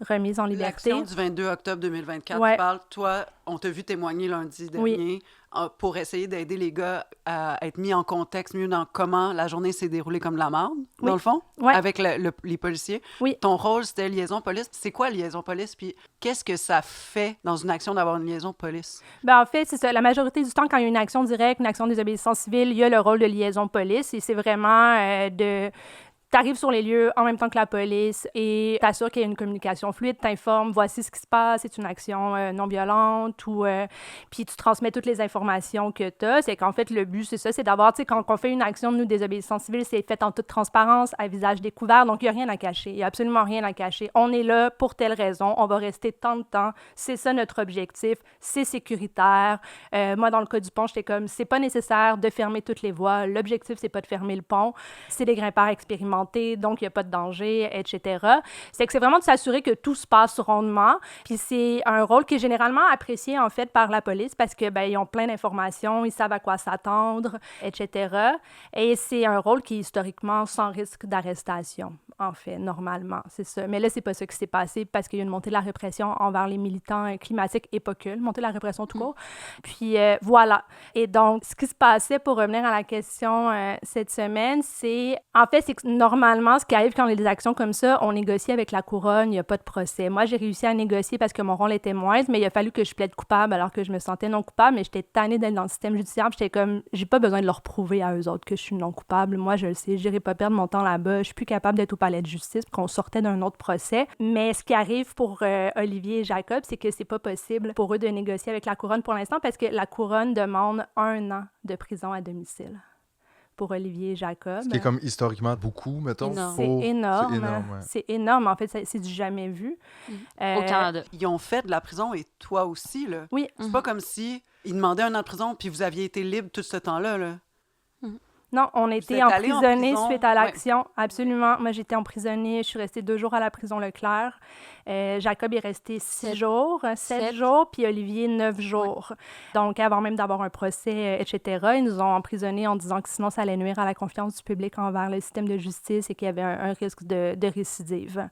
remise en liberté. L'action du 22 octobre 2024, tu parles, toi, on t'a vu témoigner lundi dernier pour essayer d'aider les gars à être mis en contexte, mieux dans comment la journée s'est déroulée comme de la merde, dans le fond, avec les policiers. Oui. Ton rôle, c'était liaison police. C'est quoi liaison police? Puis qu'est-ce que ça fait dans une action d'avoir une liaison police? En fait, c'est ça. La majorité du temps, quand il y a une action directe, une action de désobéissance civile, il y a le rôle de liaison police et c'est vraiment t'arrives sur les lieux en même temps que la police et t'assures qu'il y a une communication fluide, t'informes, voici ce qui se passe, c'est une action non violente ou puis tu transmets toutes les informations que t'as. C'est qu'en fait, le but, c'est ça, c'est d'avoir, tu sais, quand on fait une action de nous, désobéissance civile, c'est fait en toute transparence, à visage découvert, donc il n'y a rien à cacher, il n'y a absolument rien à cacher. On est là pour telle raison, on va rester tant de temps, c'est ça notre objectif, c'est sécuritaire. Moi, dans le cas du pont, j'étais comme, c'est pas nécessaire de fermer toutes les voies, l'objectif, c'est pas de fermer le pont, c'est des grimpeurs expérimentés, donc il n'y a pas de danger, etc. C'est que c'est vraiment de s'assurer que tout se passe rondement. Puis c'est un rôle qui est généralement apprécié, en fait, par la police parce que ils ont plein d'informations, ils savent à quoi s'attendre, etc. Et c'est un rôle qui est historiquement sans risque d'arrestation, en fait, normalement, c'est ça. Mais là, c'est pas ça qui s'est passé parce qu'il y a une montée de la répression envers les militants climatiques et pas que, une montée de la répression tout court. Puis voilà. Et donc, ce qui se passait, pour revenir à la question cette semaine, c'est que normalement, ce qui arrive quand on a des actions comme ça, on négocie avec la couronne, il n'y a pas de procès. Moi, j'ai réussi à négocier parce que mon rôle était moindre, mais il a fallu que je plaide coupable alors que je me sentais non coupable, mais j'étais tannée d'être dans le système judiciaire, j'étais comme, j'ai pas besoin de leur prouver à eux autres que je suis non coupable. Moi, je le sais, j'irai pas perdre mon temps là-bas, je suis plus capable d'être au palais de justice, qu'on sortait d'un autre procès. Mais ce qui arrive pour Olivier et Jacob, c'est que c'est pas possible pour eux de négocier avec la couronne pour l'instant parce que la couronne demande 1 an de prison à domicile pour Olivier et Jacob. Ce qui est comme historiquement beaucoup, mettons. C'est énorme. C'est énorme. En fait, c'est du jamais vu. Au Canada. Ils ont fait de la prison et toi aussi, là. Oui. C'est pas comme si ils demandaient 1 an de prison puis vous aviez été libre tout ce temps-là, là. Non, on était emprisonnés suite à l'action. Ouais. Absolument. Moi, j'étais emprisonnée. Je suis restée 2 jours à la prison Leclerc. Jacob est resté 7 jours, puis Olivier 9 jours. Ouais. Donc, avant même d'avoir un procès, etc., ils nous ont emprisonnés en disant que sinon, ça allait nuire à la confiance du public envers le système de justice et qu'il y avait un risque de récidive.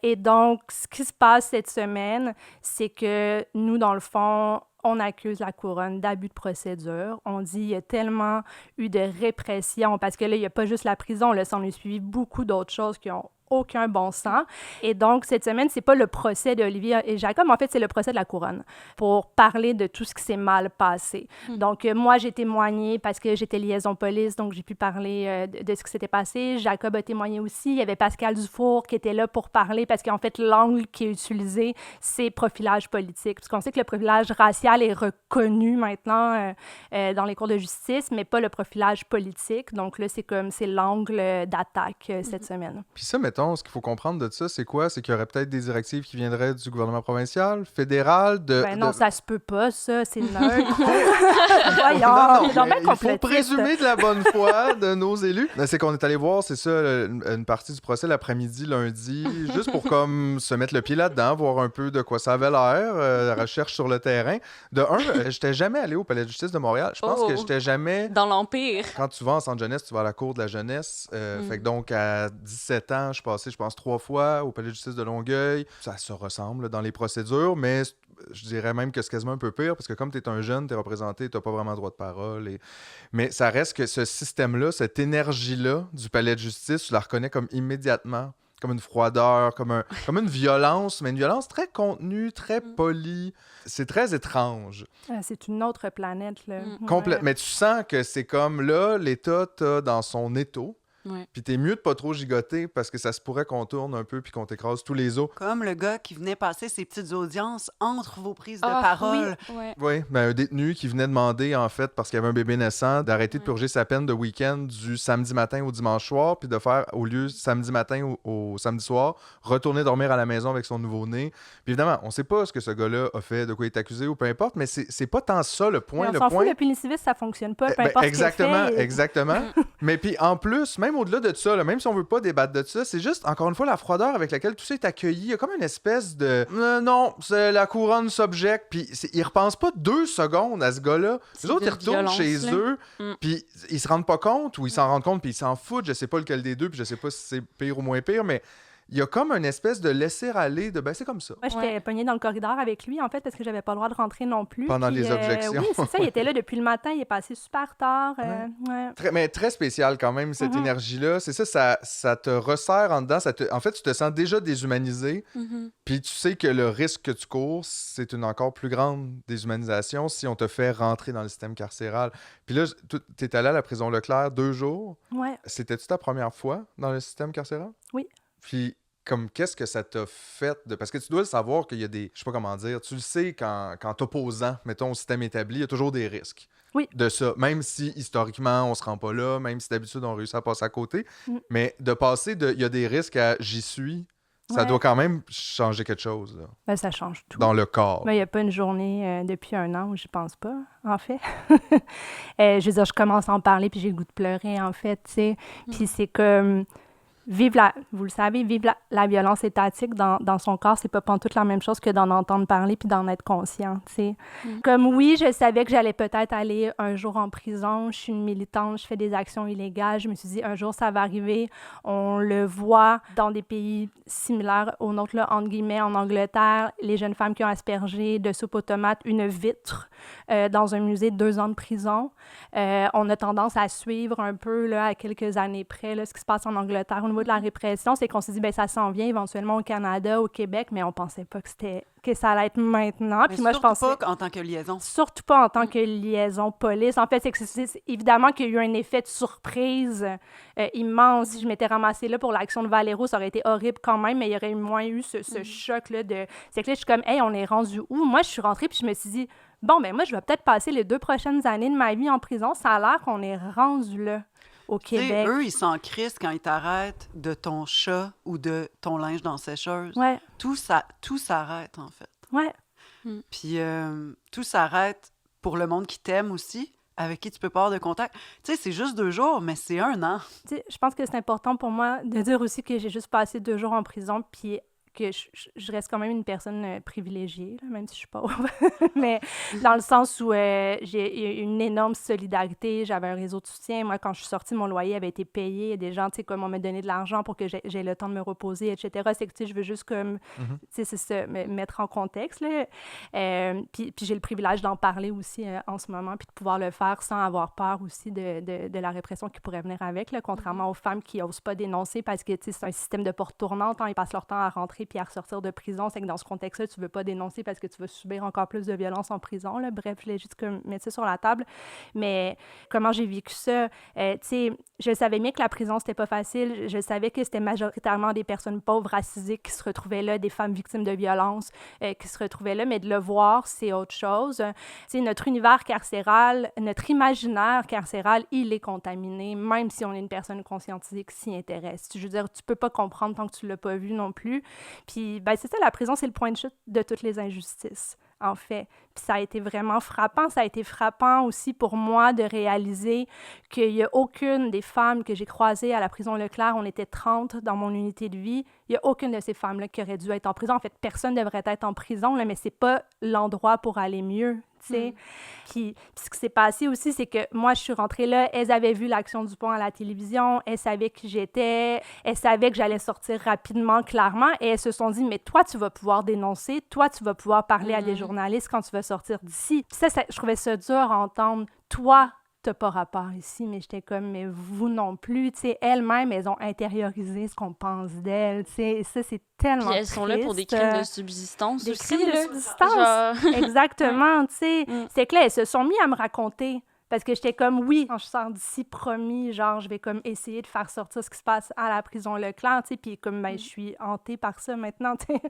Et donc, ce qui se passe cette semaine, c'est que nous, dans le fond, on accuse la couronne d'abus de procédure. On dit qu'il y a tellement eu de répression, parce que là, il n'y a pas juste la prison, là, ça en a suivi beaucoup d'autres choses qui ont aucun bon sens. Et donc, cette semaine, c'est pas le procès d'Olivier et Jacob, mais en fait, c'est le procès de la couronne pour parler de tout ce qui s'est mal passé. Donc, moi, j'ai témoigné parce que j'étais liaison police, donc j'ai pu parler de ce qui s'était passé. Jacob a témoigné aussi. Il y avait Pascal Dufour qui était là pour parler parce qu'en fait, l'angle qui est utilisé, c'est profilage politique. Parce qu'on sait que le profilage racial est reconnu maintenant dans les cours de justice, mais pas le profilage politique. Donc là, c'est l'angle d'attaque cette semaine. Puis ça, mettons, mettons, ce qu'il faut comprendre de ça, c'est quoi? C'est qu'il y aurait peut-être des directives qui viendraient du gouvernement provincial, fédéral, non, ça se peut pas, ça, c'est neutre. Voyons, non, il faut présumer de la bonne foi de nos élus. C'est qu'on est allé voir, c'est ça, une partie du procès l'après-midi, lundi, juste pour comme se mettre le pied là-dedans, voir un peu de quoi ça avait l'air, la recherche sur le terrain. De un, j'étais jamais allé au Palais de justice de Montréal. Je pense que j'étais jamais... Dans l'Empire. Quand tu vas en centre jeunesse, tu vas à la cour de la jeunesse. Fait que donc, à 17 ans, je suis passé, je pense, 3 fois au Palais de justice de Longueuil. Ça se ressemble dans les procédures, mais je dirais même que c'est quasiment un peu pire, parce que comme tu es un jeune, tu es représenté, tu n'as pas vraiment droit de parole. Mais ça reste que ce système-là, cette énergie-là du Palais de justice, tu la reconnais comme immédiatement, comme une froideur, comme une violence, mais une violence très contenue, très polie. C'est très étrange. C'est une autre planète, là. Complètement. Mais tu sens que c'est comme là, l'État t'a dans son étau. Ouais. Puis t'es mieux de pas trop gigoter parce que ça se pourrait qu'on tourne un peu puis qu'on t'écrase tous les os. Comme le gars qui venait passer ses petites audiences entre vos prises de parole. Oui, ben un détenu qui venait demander, en fait, parce qu'il y avait un bébé naissant, d'arrêter de purger sa peine de week-end du samedi matin au dimanche soir, puis de faire, au lieu samedi matin au samedi soir, retourner dormir à la maison avec son nouveau-né. Puis évidemment, on sait pas ce que ce gars-là a fait, de quoi il est accusé ou peu importe, mais c'est pas tant ça le point. On s'en fout, le punitivisme, ça fonctionne pas, peu importe exactement, ce qu'il fait. Exactement. Mais puis en plus, même au-delà de ça, là, même si on veut pas débattre de ça, c'est juste, encore une fois, la froideur avec laquelle tout ça est accueilli. Il y a comme une espèce de... non, c'est la couronne subjecte. Puis ils repensent pas 2 secondes à ce gars-là. Les autres, ils retournent chez eux, puis ils se rendent pas compte, ou ils s'en rendent compte, puis ils s'en foutent. Je sais pas lequel des deux, puis je sais pas si c'est pire ou moins pire, mais... Il y a comme une espèce de laisser-aller de c'est comme ça. Moi, j'étais pognée dans le corridor avec lui, en fait, parce que j'avais pas le droit de rentrer non plus. Pendant les objections. Oui, c'est ça. Il était là depuis le matin. Il est passé super tard. Mais très spécial quand même, cette énergie-là. C'est ça, ça te resserre en dedans. En fait, tu te sens déjà déshumanisé. Puis tu sais que le risque que tu cours, c'est une encore plus grande déshumanisation si on te fait rentrer dans le système carcéral. Puis là, tu es allé à la prison Leclerc 2 jours. Ouais. C'était-tu ta première fois dans le système carcéral? Oui. Puis, comme, qu'est-ce que ça t'a fait de... Parce que tu dois le savoir qu'il y a des... Je sais pas comment dire. Tu le sais qu'en t'opposant, mettons, au système établi, il y a toujours des risques. Oui. De ça. Même si, historiquement, on se rend pas là, même si d'habitude, on réussit à passer à côté. Mais de passer de... Il y a des risques à j'y suis, ça doit quand même changer quelque chose, là. Ben, ça change tout. Dans le corps. Ben, il n'y a pas une journée depuis 1 an où j'y pense pas, en fait. Je veux dire, je commence à en parler, puis j'ai le goût de pleurer, en fait, tu sais. Puis c'est comme... vous le savez, vivre la violence étatique dans son corps, c'est pas pantoute la même chose que d'en entendre parler puis d'en être conscient, tu sais. Comme oui, je savais que j'allais peut-être aller un jour en prison, je suis une militante, je fais des actions illégales, je me suis dit un jour ça va arriver, on le voit dans des pays similaires au nôtre, là, entre guillemets, en Angleterre, les jeunes femmes qui ont aspergé de soupe aux tomates une vitre dans un musée, 2 ans de prison. On a tendance à suivre un peu, là, à quelques années près, là, ce qui se passe en Angleterre. Au niveau de la répression, c'est qu'on s'est dit, ben ça s'en vient éventuellement au Canada, au Québec, mais on pensait pas que ça allait être maintenant. Mais puis moi, je pensais... Surtout pas en tant que liaison. Surtout pas en tant que liaison police. En fait, c'est évidemment qu'il y a eu un effet de surprise immense. Si je m'étais ramassée là pour l'action de Valero, ça aurait été horrible quand même, mais il y aurait moins eu ce choc-là de... C'est que là, je suis comme, hey, on est rendu où? Moi, je suis rentrée, puis je me suis dit, bon, ben moi, je vais peut-être passer les 2 prochaines années de ma vie en prison. Ça a l'air qu'on est rendu là. Au Québec. Eux, ils s'en crissent quand ils t'arrêtent de ton chat ou de ton linge dans la sécheuse. Ouais. Tout s'arrête, en fait. Ouais. Puis tout s'arrête pour le monde qui t'aime aussi, avec qui tu peux pas avoir de contact. Tu sais, c'est juste 2 jours, mais c'est 1 an. Tu sais, je pense que c'est important pour moi de dire aussi que j'ai juste passé 2 jours en prison, puis que je reste quand même une personne privilégiée, là, même si je suis pauvre. Mais dans le sens où j'ai une énorme solidarité, j'avais un réseau de soutien. Moi, quand je suis sortie, mon loyer avait été payé. Il y a des gens, tu sais, comme on m'a donné de l'argent pour que j'ai le temps de me reposer, etc. C'est que, tu sais, je veux juste comme, tu sais, c'est ça, me mettre en contexte, là. Puis j'ai le privilège d'en parler aussi en ce moment, puis de pouvoir le faire sans avoir peur aussi de la répression qui pourrait venir avec, là, contrairement aux femmes qui n'osent pas dénoncer parce que, tu sais, c'est un système de porte tournante, hein, ils passent leur temps à rentrer rentrer puis à ressortir de prison. C'est que dans ce contexte-là, tu veux pas dénoncer parce que tu vas subir encore plus de violence en prison, là. Bref, je voulais juste mettre ça sur la table. Mais comment j'ai vécu ça? Tu sais, je savais bien que la prison, c'était pas facile. Je savais que c'était majoritairement des personnes pauvres, racisées qui se retrouvaient là, des femmes victimes de violences qui se retrouvaient là, mais de le voir, c'est autre chose. Tu sais, notre univers carcéral, notre imaginaire carcéral, il est contaminé, même si on est une personne conscientisée qui s'y intéresse. Je veux dire, tu peux pas comprendre tant que tu l'as pas vu non plus. Puis, ben c'est ça, la prison, c'est le point de chute de toutes les injustices, en fait. Puis ça a été vraiment frappant. Ça a été frappant aussi pour moi de réaliser qu'il n'y a aucune des femmes que j'ai croisées à la prison Leclerc, on était 30 dans mon unité de vie, il n'y a aucune de ces femmes-là qui aurait dû être en prison. En fait, personne ne devrait être en prison, là, mais c'est pas l'endroit pour aller mieux, tu sais. Puis ce qui s'est passé aussi, c'est que moi, je suis rentrée là, elles avaient vu l'Action du Pont à la télévision, elles savaient qui j'étais, elles savaient que j'allais sortir rapidement, clairement, et elles se sont dit, mais toi, tu vas pouvoir dénoncer, toi, tu vas pouvoir parler à des journalistes quand tu vas sortir d'ici. Puis ça, je trouvais ça dur à entendre. Toi, t'as pas rapport ici, mais j'étais comme, mais vous non plus, tu sais, elles-mêmes, elles ont intériorisé ce qu'on pense d'elles, tu sais, et ça, c'est tellement Puis elles sont là pour des crimes de subsistance des aussi, crimes là. de subsistance, exactement, tu sais. C'est que là, elles se sont mis à me raconter, parce que j'étais comme, oui, quand je sors d'ici, promis, genre, je vais comme essayer de faire sortir ce qui se passe à la prison Leclerc, tu sais, puis comme, ben, je suis hantée par ça maintenant, tu sais.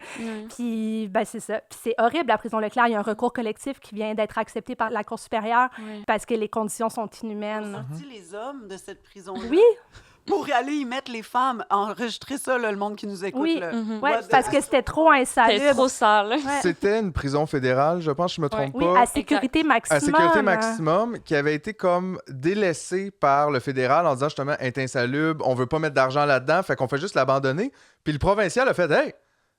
Puis, ben, c'est ça. Puis c'est horrible, la prison Leclerc. Il y a un recours collectif qui vient d'être accepté par la Cour supérieure parce que les conditions sont inhumaines. On a sorti les hommes de cette prison-là. Oui. Pour aller y mettre les femmes, enregistrer ça, là, le monde qui nous écoute. Oui, là. parce que c'était trop insalubre. C'était trop sale. Ouais. C'était une prison fédérale, je pense, je me trompe pas. Oui, à sécurité maximum. À sécurité maximum, qui avait été comme délaissée par le fédéral en disant justement, elle est insalubre, on veut pas mettre d'argent là-dedans, fait qu'on fait juste l'abandonner. Puis le provincial a fait, hey,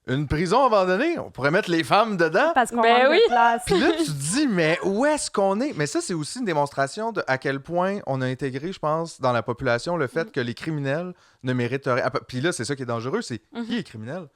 une prison abandonnée, on pourrait mettre les femmes dedans. Parce qu'on manque de place. Puis là, tu te dis, mais où est-ce qu'on est? Mais ça, c'est aussi une démonstration de à quel point on a intégré, je pense, dans la population, le fait que les criminels ne méritent rien. Puis là, c'est ça qui est dangereux, c'est qui est criminel?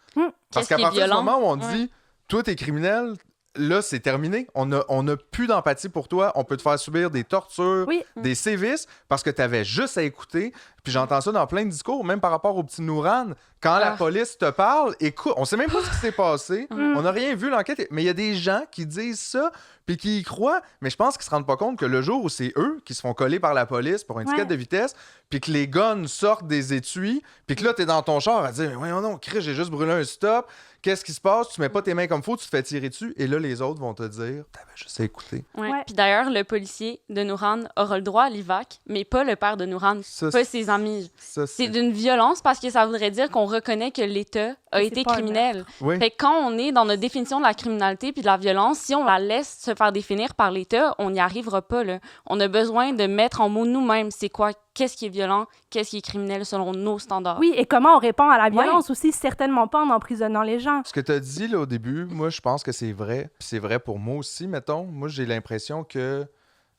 Parce qu'à partir du moment où on dit, toi, t'es criminel, là, c'est terminé. On a plus d'empathie pour toi. On peut te faire subir des tortures, des sévices, parce que t'avais juste à écouter. Puis j'entends ça dans plein de discours, même par rapport au petit Nourane. Quand la police te parle, écoute, on sait même pas ce qui s'est passé. On n'a rien vu, l'enquête. Mais il y a des gens qui disent ça, puis qui y croient. Mais je pense qu'ils se rendent pas compte que le jour où c'est eux qui se font coller par la police pour une étiquette de vitesse, puis que les guns sortent des étuis, puis que là, t'es dans ton char à dire, mais voyons non, Chris, j'ai juste brûlé un stop. Qu'est-ce qui se passe? Tu mets pas tes mains comme faut, tu te fais tirer dessus. Et là, les autres vont te dire, t'avais juste à écouter. Puis d'ailleurs, le policier de Nourane aura le droit à l'IVAC, mais pas le père de Nourane, pas ses amis. C'est d'une violence parce que ça voudrait dire qu'on reconnaît que l'État a été criminel. Fait que quand on est dans notre définition de la criminalité puis de la violence, si on la laisse se faire définir par l'État, on n'y arrivera pas, là. On a besoin de mettre en mots nous-mêmes c'est quoi, qu'est-ce qui est violent, qu'est-ce qui est criminel selon nos standards. Oui, et comment on répond à la violence aussi, certainement pas en emprisonnant les gens. Ce que tu as dit là, au début, moi, je pense que c'est vrai. Puis c'est vrai pour moi aussi, mettons. Moi, j'ai l'impression que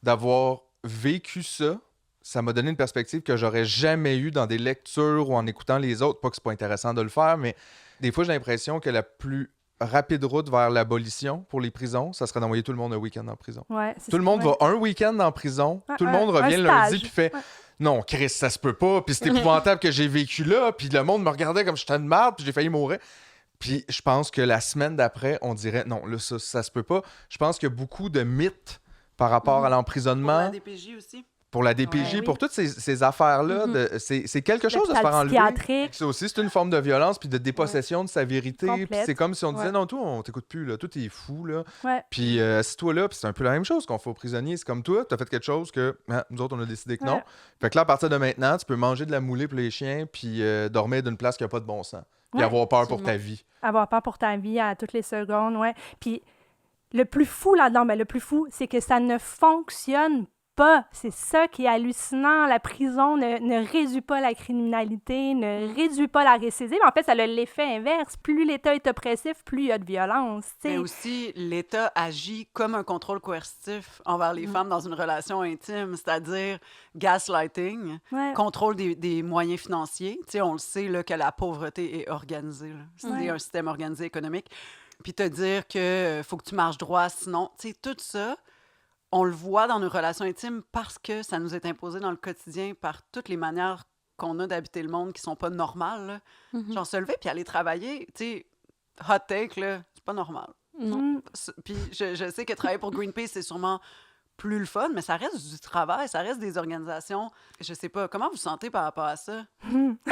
d'avoir vécu ça, ça m'a donné une perspective que j'aurais jamais eue dans des lectures ou en écoutant les autres. Pas que c'est pas intéressant de le faire, mais des fois, j'ai l'impression que la plus rapide route vers l'abolition pour les prisons, ça serait d'envoyer tout le monde un week-end en prison. Tout le monde va un week-end en prison, tout le monde revient le lundi puis fait non, Chris, ça se peut pas, puis c'est épouvantable que j'ai vécu là, puis le monde me regardait comme j'étais une merde, puis j'ai failli mourir. Puis je pense que la semaine d'après, on dirait non, là, ça se peut pas. Je pense qu'il y a beaucoup de mythes par rapport à l'emprisonnement. Pour la DPJ aussi. Pour la DPJ, pour toutes ces affaires-là, c'est quelque chose de se faire enlever. Ça aussi, c'est une forme de violence puis de dépossession de sa vérité. Puis c'est comme si on disait non, toi, on t'écoute plus, là, toi, t'es fou. Là. Puis assis-toi là, puis c'est un peu la même chose qu'on fait aux prisonniers. C'est comme toi, t'as fait quelque chose que nous autres, on a décidé que non. Fait que là, à partir de maintenant, tu peux manger de la moulée pour les chiens puis dormir d'une place qui n'a pas de bon sens. Puis avoir peur pour ta vie. Avoir peur pour ta vie à toutes les secondes, Puis le plus fou là-dedans, le plus fou, c'est que ça ne fonctionne pas. C'est ça qui est hallucinant. La prison ne réduit pas la criminalité, ne réduit pas la récidive. En fait, ça a l'effet inverse. Plus l'État est oppressif, plus il y a de violence. T'sais. Mais aussi, l'État agit comme un contrôle coercitif envers les femmes dans une relation intime, c'est-à-dire gaslighting, contrôle des moyens financiers. T'sais, on le sait là, que la pauvreté est organisée. C'est un système organisé économique. Puis te dire que faut que tu marches droit, sinon, tu sais, tout ça, on le voit dans nos relations intimes parce que ça nous est imposé dans le quotidien par toutes les manières qu'on a d'habiter le monde qui sont pas normales. Genre se lever puis aller travailler, tu sais, hot take, là, c'est pas normal. Non. Puis je sais que travailler pour Greenpeace, c'est sûrement plus le fun, mais ça reste du travail, ça reste des organisations. Je sais pas, comment vous vous sentez par rapport à ça?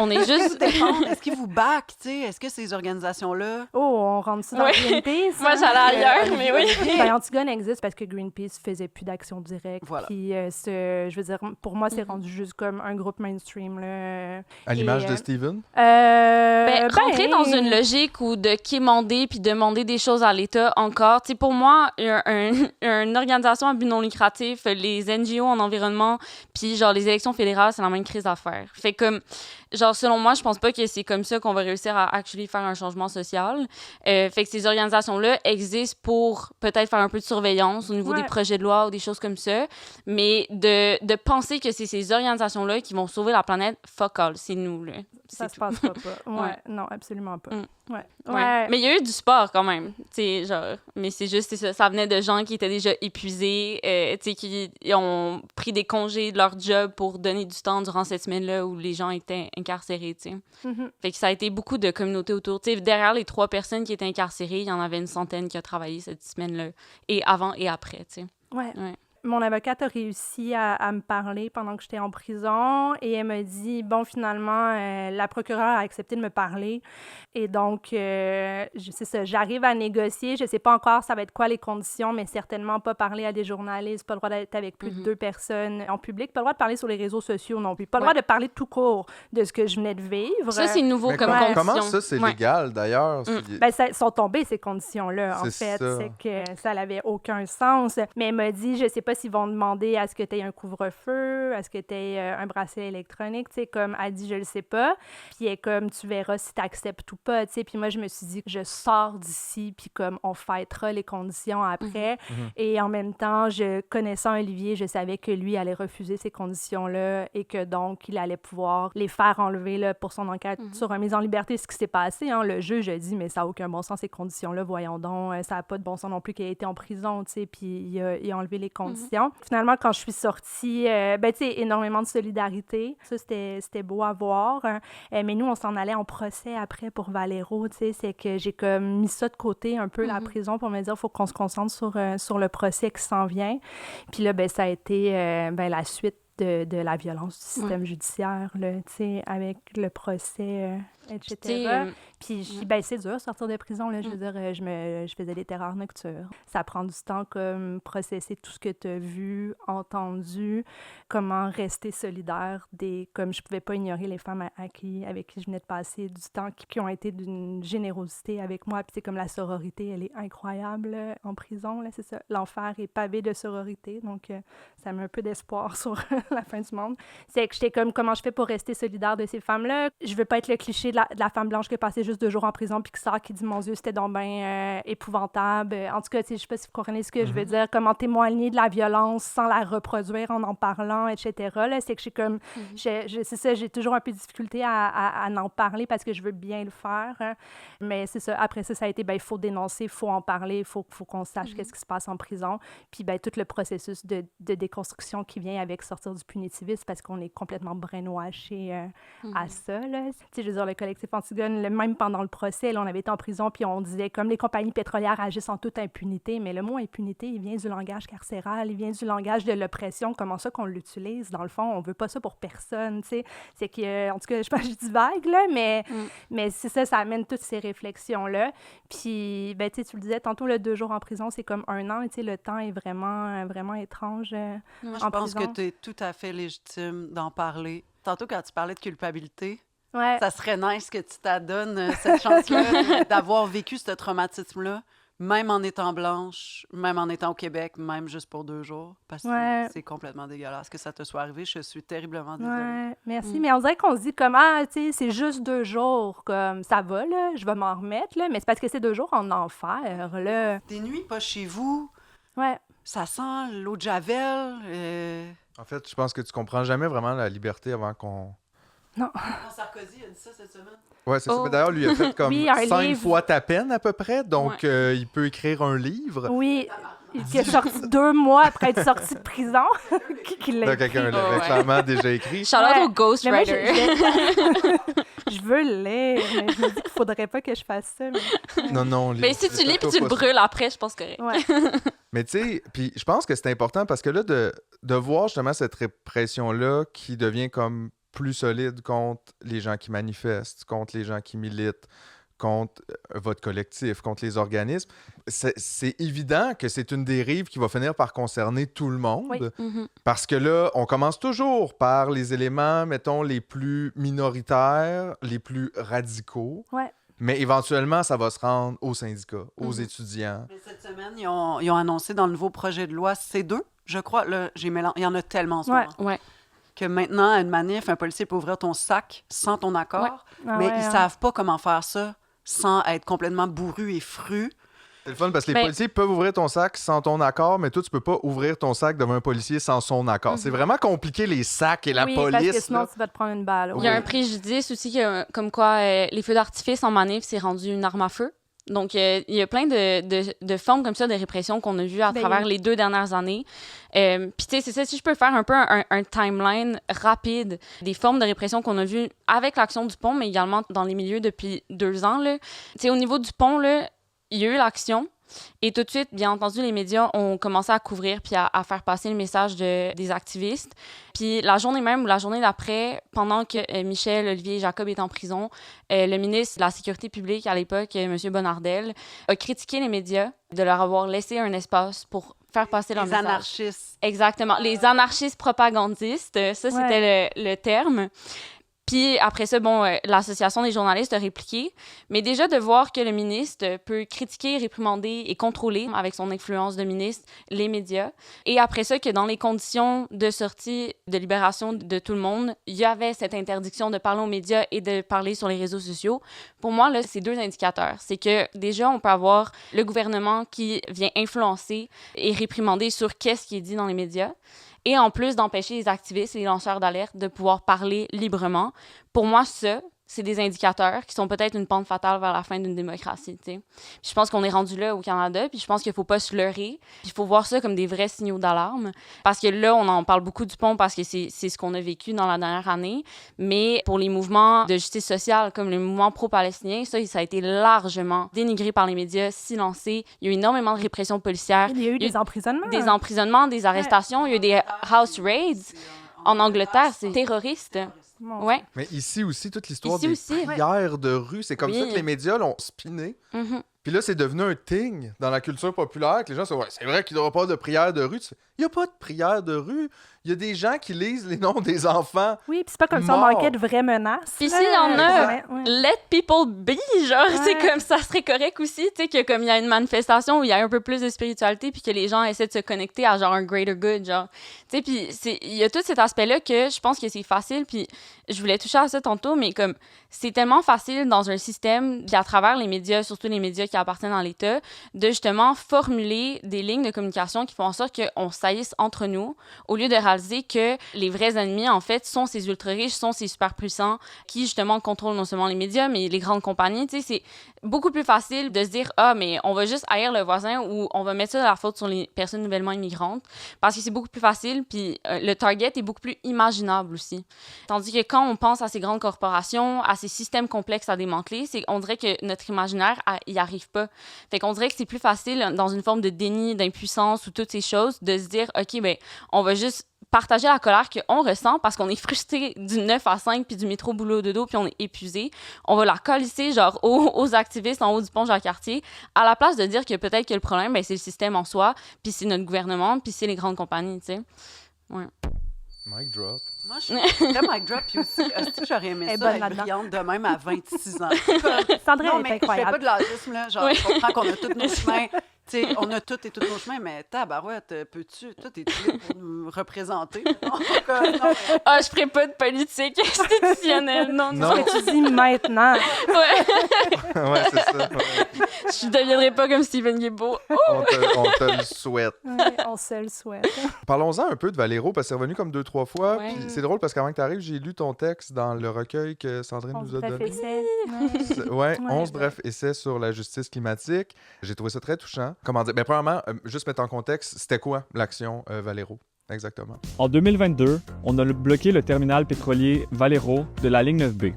On est juste... Est-ce qu'ils vous backent, tu sais? Est-ce que ces organisations-là... Oh, on rentre ça dans Greenpeace? Moi, j'allais ailleurs, mais oui. Ben, Antigone existe parce que Greenpeace faisait plus d'action directe. Voilà. Puis, je veux dire, pour moi, c'est rendu juste comme un groupe mainstream, là. À l'image Et, de Steven? Rentrer dans une logique où de quémander puis demander des choses à l'État encore. Tu sais, pour moi, une organisation à but non lucratif, les NGO en environnement, puis genre les élections fédérales, c'est la même crise à faire. Fait comme, genre, selon moi, je pense pas que c'est comme ça qu'on va réussir à actually faire un changement social. Fait que ces organisations-là existent pour peut-être faire un peu de surveillance au niveau des projets de loi ou des choses comme ça, mais de penser que c'est ces organisations-là qui vont sauver la planète, fuck all, c'est nous, là. Ça se passera pas. Ouais, non, absolument pas. Ouais. Mais il y a eu du sport quand même, tu sais, genre, mais c'est juste, ça venait de gens qui étaient déjà épuisés, tu sais, qui ont pris des congés de leur job pour donner du temps durant cette semaine-là où les gens étaient incarcérés, tu sais. Fait que ça a été beaucoup de communautés autour. Tu sais, derrière les 3 personnes qui étaient incarcérées, il y en avait une centaine qui a travaillé cette semaine-là, et avant et après, tu sais. Ouais. Mon avocate a réussi à me parler pendant que j'étais en prison et elle m'a dit, bon, finalement, la procureure a accepté de me parler. Et donc, c'est ça, j'arrive à négocier. Je sais pas encore ça va être quoi les conditions, mais certainement pas parler à des journalistes, pas le droit d'être avec plus de 2 personnes en public, pas le droit de parler sur les réseaux sociaux non plus, pas le droit de parler tout court de ce que je venais de vivre. Ça, c'est nouveau comme condition. Comment ça, c'est légal, d'ailleurs? Ben, ça sont tombées, ces conditions-là, en fait. Ça. C'est que ça n'avait aucun sens. Mais elle m'a dit, je sais pas s'ils vont demander à ce que tu aies un couvre-feu, à ce que tu aies un bracelet électronique, tu sais, comme elle dit, je le sais pas. Puis elle est comme, tu verras si tu acceptes ou pas, tu sais. Puis moi, je me suis dit que je sors d'ici, puis comme on fêtera les conditions après. Et en même temps, connaissant Olivier, je savais que lui allait refuser ces conditions-là et que donc, il allait pouvoir les faire enlever là, pour son enquête sur remise en liberté. Ce qui s'est passé, hein, le juge a dit, mais ça n'a aucun bon sens, ces conditions-là, voyons donc. Ça n'a pas de bon sens non plus qu'il ait été en prison, tu sais, puis il a enlevé les conditions. Finalement, quand je suis sortie, ben, tu sais, énormément de solidarité. Ça, c'était beau à voir. Mais nous, on s'en allait en procès après pour Valero, tu sais. C'est que j'ai comme mis ça de côté un peu, la prison, pour me dire, il faut qu'on se concentre sur le procès qui s'en vient. Puis là, ben, ça a été la suite de la violence du système judiciaire, là, tu sais, avec le procès, etc. Puis, ben, c'est dur sortir de prison, là. Je veux dire, je faisais des terreurs nocturnes. Ça prend du temps comme processer tout ce que tu as vu, entendu, comment rester solidaire comme je pouvais pas ignorer les femmes avec qui je venais de passer du temps, qui ont été d'une générosité avec moi. Puis c'est comme la sororité, elle est incroyable là, en prison, là, c'est ça. L'enfer est pavé de sororité, donc ça met un peu d'espoir sur la fin du monde. C'est que j'étais comme, comment je fais pour rester solidaire de ces femmes-là? Je veux pas être le cliché de la femme blanche qui a passé juste 2 jours en prison puis qui sort, qui dit, mon Dieu, c'était donc bien épouvantable. En tout cas, je sais pas si vous comprenez ce que je veux dire, comment témoigner de la violence sans la reproduire en parlant, etc. Là, c'est que j'ai comme, c'est ça, j'ai toujours un peu de difficulté à en parler parce que je veux bien le faire. Hein. Mais c'est ça, après ça a été, ben, il faut dénoncer, il faut en parler, il faut qu'on sache qu'est-ce qui se passe en prison. Puis, ben, tout le processus de déconstruction qui vient avec sortir du punitivisme parce qu'on est complètement brainwashé à ça, là. Tu sais, je veux dire, le collectif Antigone, même pendant le procès, là, on avait été en prison, puis on disait, comme les compagnies pétrolières agissent en toute impunité, mais le mot impunité, il vient du langage carcéral, il vient du langage de l'oppression, comment ça qu'on l'utilise, dans le fond, on veut pas ça pour personne, tu sais. C'est que, en tout cas, je pense que je dis vague, là, mais c'est ça, ça amène toutes ces réflexions-là. Puis, ben, tu sais, tu le disais, tantôt, le 2 jours en prison, c'est comme 1 an, et tu sais, le temps est vraiment, vraiment étrange Moi, je pense que tu es tout à fait légitime d'en parler. Tantôt, quand tu parlais de culpabilité, ça serait nice que tu t'adonnes cette chance-là d'avoir vécu ce traumatisme-là, même en étant blanche, même en étant au Québec, même juste pour 2 jours, parce que c'est complètement dégueulasse que ça te soit arrivé. Je suis terriblement désolée. Ouais, merci. Mais on dirait qu'on se dit comme, tu sais, c'est juste 2 jours, comme, ça va, là, je vais m'en remettre, là, mais c'est parce que c'est 2 jours en enfer, là. Des nuits pas chez vous. Ouais. Ça sent l'eau de Javel. En fait, je pense que tu comprends jamais vraiment la liberté avant qu'on... Non. Sarkozy a dit ça cette semaine. Ouais, c'est ça. Mais d'ailleurs, lui a fait comme 5 livre. fois ta peine à peu près, donc il peut écrire un livre. Oui. qui est sorti 2 mois après être sorti de prison. qui l'a écrit. Quelqu'un l'avait clairement déjà écrit. Shout-out au ghostwriter. Je veux le lire, mais je me dis qu'il faudrait pas que je fasse ça. Mais... Non, mais si tu lis puis tu le brûles après, je pense que... Ouais. Mais tu sais, puis je pense que c'est important parce que là, de voir justement cette répression-là qui devient comme plus solide contre les gens qui manifestent, contre les gens qui militent, contre votre collectif, contre les organismes, c'est évident que c'est une dérive qui va finir par concerner tout le monde. Oui. Mm-hmm. Parce que là, on commence toujours par les éléments, mettons, les plus minoritaires, les plus radicaux. Ouais. Mais éventuellement, ça va se rendre aux syndicats, aux étudiants. Mais cette semaine, ils ont annoncé dans le nouveau projet de loi C2, je crois, là, il y en a tellement en ce moment. Ouais. Que maintenant, à une manif, un policier peut ouvrir ton sac sans ton accord, Ouais. Ah mais ouais, ils savent pas comment faire ça sans être complètement bourru et fru. C'est le fun parce que les policiers peuvent ouvrir ton sac sans ton accord, mais toi, tu peux pas ouvrir ton sac devant un policier sans son accord. C'est vraiment compliqué, les sacs et la police. Parce que sinon, là. tu vas te prendre une balle. Il y a un préjudice aussi, comme quoi les feux d'artifice en manif, c'est rendu une arme à feu. Donc, il y a plein de formes comme ça de répression qu'on a vues à travers les 2 dernières années. Puis, tu sais, c'est ça, si je peux faire un peu un timeline rapide des formes de répression qu'on a vues avec l'action du pont, mais également dans les milieux depuis 2 ans. Tu sais, au niveau du pont, là, il y a eu l'action. Et tout de suite, bien entendu, les médias ont commencé à couvrir puis à faire passer le message des activistes. Puis la journée même ou la journée d'après, pendant que Michel, Olivier et Jacob étaient en prison, le ministre de la Sécurité publique à l'époque, M. Bonnardel, a critiqué les médias de leur avoir laissé un espace pour faire passer leur message. Les anarchistes. Exactement. Les anarchistes propagandistes, ça, c'était le terme. Puis après ça, bon, l'Association des journalistes a répliqué. Mais déjà, de voir que le ministre peut critiquer, réprimander et contrôler, avec son influence de ministre, les médias. Et après ça, que dans les conditions de sortie, de libération de tout le monde, il y avait cette interdiction de parler aux médias et de parler sur les réseaux sociaux. Pour moi, là, c'est 2 indicateurs. C'est que déjà, on peut avoir le gouvernement qui vient influencer et réprimander sur qu'est-ce qui est dit dans les médias. Et en plus d'empêcher les activistes et les lanceurs d'alerte de pouvoir parler librement. Pour moi, ça, c'est des indicateurs qui sont peut-être une pente fatale vers la fin d'une démocratie, tu sais. Je pense qu'on est rendu là au Canada, puis je pense qu'il faut pas se leurrer. Il faut voir ça comme des vrais signaux d'alarme. Parce que là, on en parle beaucoup du pont parce que c'est ce qu'on a vécu dans la dernière année. Mais pour les mouvements de justice sociale, comme le mouvement pro-palestinien, ça a été largement dénigré par les médias, silencé. Il y a eu énormément de répression policière. Il y a eu des emprisonnements. Des emprisonnements, des arrestations. Il y a eu des house raids. En Angleterre, c'est terroriste. Ouais. Mais ici aussi, toute l'histoire Ici des aussi, prières de rue, c'est comme ça que les médias l'ont spiné. Mm-hmm. Puis là, c'est devenu un thing dans la culture populaire que les gens se disent ouais, c'est vrai qu'il n'y aura pas de prière de rue. Il n'y a pas de prière de rue. Il y a des gens qui lisent les noms des enfants. Oui, puis c'est pas comme ça, on manquait de vraies menaces. Puis s'il y en a, let people be, genre, c'est comme ça serait correct aussi, tu sais, que comme il y a une manifestation où il y a un peu plus de spiritualité puis que les gens essaient de se connecter à genre un greater good, genre. Tu sais, puis il y a tout cet aspect-là que je pense que c'est facile, puis je voulais toucher à ça tantôt, mais comme c'est tellement facile dans un système, puis à travers les médias, surtout les médias qui appartiennent à l'État, de justement formuler des lignes de communication qui font en sorte qu'on saillisse entre nous, au lieu de réaliser que les vrais ennemis, en fait, sont ces ultra-riches, sont ces super-puissants qui, justement, contrôlent non seulement les médias, mais les grandes compagnies. Tu sais, c'est beaucoup plus facile de se dire « Ah, mais on va juste haïr le voisin » ou « On va mettre ça de la faute sur les personnes nouvellement immigrantes » parce que c'est beaucoup plus facile, puis le target est beaucoup plus imaginable aussi. Tandis que quand on pense à ces grandes corporations, à ces systèmes complexes à démanteler, on dirait que notre imaginaire y arrive pas. Fait qu'on dirait que c'est plus facile, dans une forme de déni, d'impuissance ou toutes ces choses, de se dire « OK, ben on va juste partager la colère qu'on ressent parce qu'on est frustré du 9 à 5 puis du métro boulot dodo puis on est épuisé. On va la colisser genre aux activistes en haut du pont Jacques-Cartier à la place de dire que peut-être que le problème, ben, c'est le système en soi puis c'est notre gouvernement puis c'est les grandes compagnies, tu sais. Ouais. Mic drop. Moi, je suis très mic drop, puis aussi, j'aurais aimé ça être brillante de même à 26 ans. Sandrine est incroyable. Je fais pas de l'âgisme, là. Genre, je comprends qu'on a tous nos chemins. Tu sais, on a toutes et tous nos chemins, mais tabarouette, peux-tu, toi, t'es-tu là pour nous représenter? Ah, je ferais pas de politique institutionnelle, non. C'est ce que tu dis maintenant. Ouais. Ouais, c'est ça. Ouais. Je deviendrai pas comme Steven Guilbeault. On te le souhaite. Ouais, on se le souhaite. Parlons-en un peu de Valero, parce que c'est revenu comme 2-3 fois. Ouais. Puis c'est drôle parce qu'avant que tu arrives, j'ai lu ton texte dans le recueil que Sandrine nous a donné. Ouais. 11 brefs essais sur la justice climatique. J'ai trouvé ça très touchant. Comment dire? Ben, premièrement, juste mettre en contexte, c'était quoi l'action Valero? Exactement. En 2022, on a bloqué le terminal pétrolier Valero de la ligne 9B,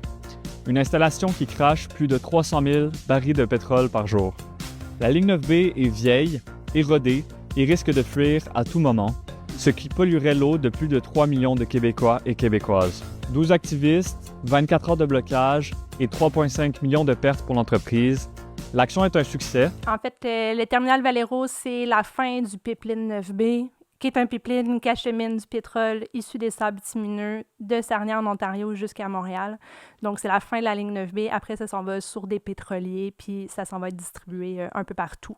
une installation qui crache plus de 300 000 barils de pétrole par jour. La ligne 9B est vieille, érodée et risque de fuir à tout moment, ce qui polluerait l'eau de plus de 3 millions de Québécois et Québécoises. 12 activistes, 24 heures de blocage et 3,5 millions de pertes pour l'entreprise. L'action est un succès. En fait, le terminal Valero, c'est la fin du pipeline 9B, qui est un pipeline qui achemine du pétrole issu des sables bitumineux de Sarnia en Ontario jusqu'à Montréal. Donc, c'est la fin de la ligne 9B. Après, ça s'en va sur des pétroliers, puis ça s'en va être distribué un peu partout.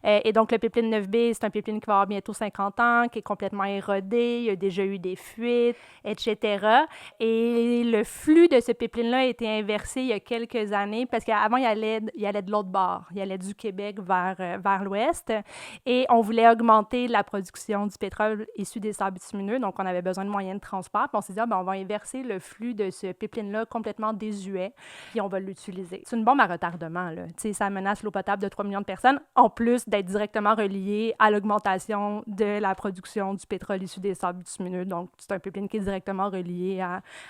Et donc, le pipeline 9B, c'est un pipeline qui va avoir bientôt 50 ans, qui est complètement érodé. Il y a déjà eu des fuites, etc. Et le flux de ce pipeline-là a été inversé il y a quelques années, parce qu'avant, il allait de l'autre bord. Il allait du Québec vers l'ouest. Et on voulait augmenter la production du pétrole issu des sables bitumineux, donc on avait besoin de moyens de transport. Puis on s'est dit, on va inverser le flux de ce pipeline-là complètement désuet, puis on va l'utiliser. C'est une bombe à retardement, là. Tu sais, ça menace l'eau potable de 3 millions de personnes, en plus d'être directement relié à l'augmentation de la production du pétrole issu des sables bitumineux. Donc, c'est un pipeline qui est directement relié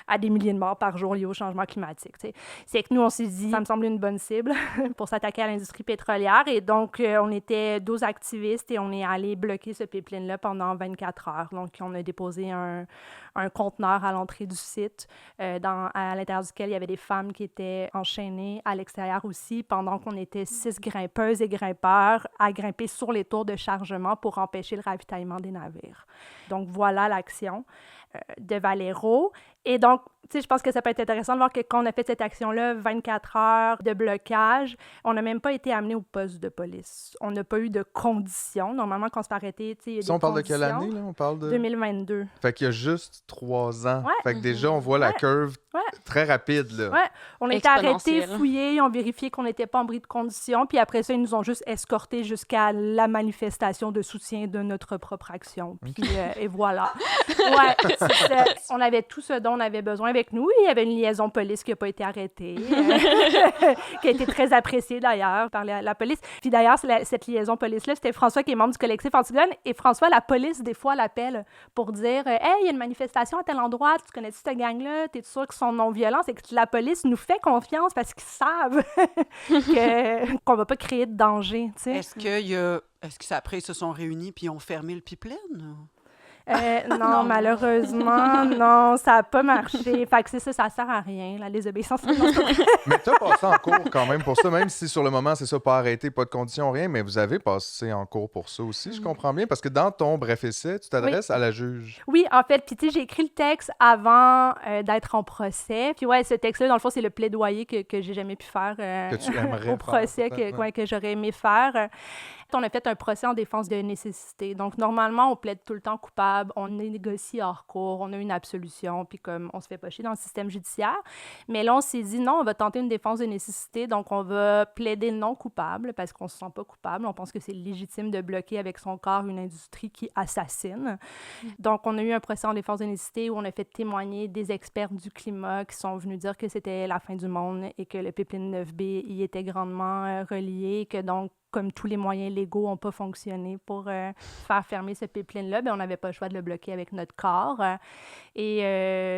à des milliers de morts par jour liés au changement climatique. Tu sais. C'est que nous, on s'est dit, ça me semble une bonne cible pour s'attaquer à l'industrie pétrolière. Et donc, on était 12 activistes et on est allé bloquer ce pipeline-là pendant 24 heures. Donc, on a déposé un conteneur à l'entrée du site, à l'intérieur duquel il y avait des femmes qui étaient enchaînées à l'extérieur aussi, pendant qu'on était 6 grimpeuses et grimpeurs à grimper sur les tours de chargement pour empêcher le ravitaillement des navires. Donc, voilà l'action de Valero. Et donc, tu sais, je pense que ça peut être intéressant de voir que quand on a fait cette action-là, 24 heures de blocage, on n'a même pas été amené au poste de police. On n'a pas eu de conditions. Normalement, quand on se fait arrêter, tu sais, il y a des on parle conditions. de quelle année, là? On parle de... 2022. Fait qu'il y a juste 3 ans. Ouais. Fait que déjà, on voit la curve très rapide, là. Ouais. On a été arrêtés, fouillés, on vérifié qu'on n'était pas en bris de conditions, puis après ça, ils nous ont juste escortés jusqu'à la manifestation de soutien de notre propre action. Puis, et voilà. Ouais, on avait tout ce dont on avait besoin avec nous. Il y avait une liaison police qui n'a pas été arrêtée, qui a été très appréciée d'ailleurs par la police. Puis d'ailleurs, cette liaison police-là, c'était François qui est membre du collectif Antigone. Et François, la police, des fois, l'appelle pour dire « Hey, il y a une manifestation à tel endroit, tu connais-tu cette gang-là? T'es sûr qu'ils sont non-violents? » C'est que la police nous fait confiance parce qu'ils savent qu'on ne va pas créer de danger. Tu sais. Est-ce que après, ils se sont réunis puis ils ont fermé le pipeline? Non, malheureusement, non, ça n'a pas marché. Fait que c'est ça sert à rien, la désobéissance. Mais tu as passé en cours quand même pour ça, même si sur le moment, c'est ça, pas arrêté, pas de conditions, rien, mais vous avez passé en cours pour ça aussi, je comprends bien, parce que dans ton bref-essai, tu t'adresses à la juge. Oui, en fait, puis tu sais, j'ai écrit le texte avant d'être en procès. Puis ouais, ce texte-là, dans le fond, c'est le plaidoyer que j'ai jamais pu faire que tu aimerais au procès, que j'aurais aimé faire. On a fait un procès en défense de nécessité. Donc, normalement, on plaide tout le temps coupable, on négocie hors cours, on a une absolution, puis comme on se fait pocher dans le système judiciaire. Mais là, on s'est dit, non, on va tenter une défense de nécessité, donc on va plaider non coupable parce qu'on se sent pas coupable. On pense que c'est légitime de bloquer avec son corps une industrie qui assassine. Donc, on a eu un procès en défense de nécessité où on a fait témoigner des experts du climat qui sont venus dire que c'était la fin du monde et que le pipeline 9B y était grandement relié, que donc, comme tous les moyens légaux n'ont pas fonctionné pour faire fermer ce pipeline-là, on n'avait pas le choix de le bloquer avec notre corps. Et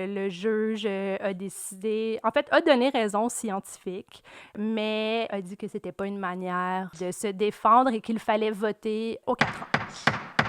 le juge a décidé, en fait, a donné raison aux scientifiques, mais a dit que c'était pas une manière de se défendre et qu'il fallait voter aux 4 ans.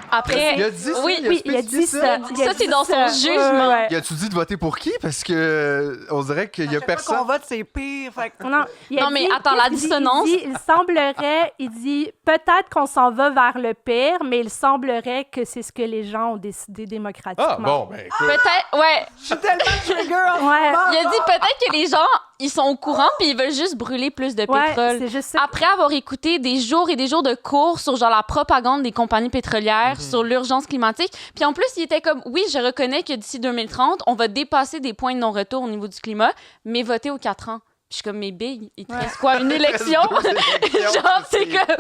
Après, il a dit ça, oui, il a dit ça. Ça, c'est dans son jugement. Y a-tu dit de voter pour qui? Parce que on dirait qu'il y a personne. Qu'on vote, c'est pire. Fait que... Non, mais attends, la dissonance. Il semblerait, il dit peut-être qu'on s'en va vers le pire, mais il semblerait que c'est ce que les gens ont décidé démocratiquement. Ah, bon, ben écoute. Peut-être, ouais. Je suis tellement trigger en ouais. Il a dit peut-être que les gens, ils sont au courant puis ils veulent juste brûler plus de pétrole. C'est juste ça. Après avoir écouté des jours et des jours de cours sur genre la propagande des compagnies pétrolières, sur l'urgence climatique, puis en plus, il était comme, oui, je reconnais que d'ici 2030, on va dépasser des points de non-retour au niveau du climat, mais voter aux 4 ans. Puis je suis comme, mais big, il te reste quoi, une élection? Genre, c'est comme...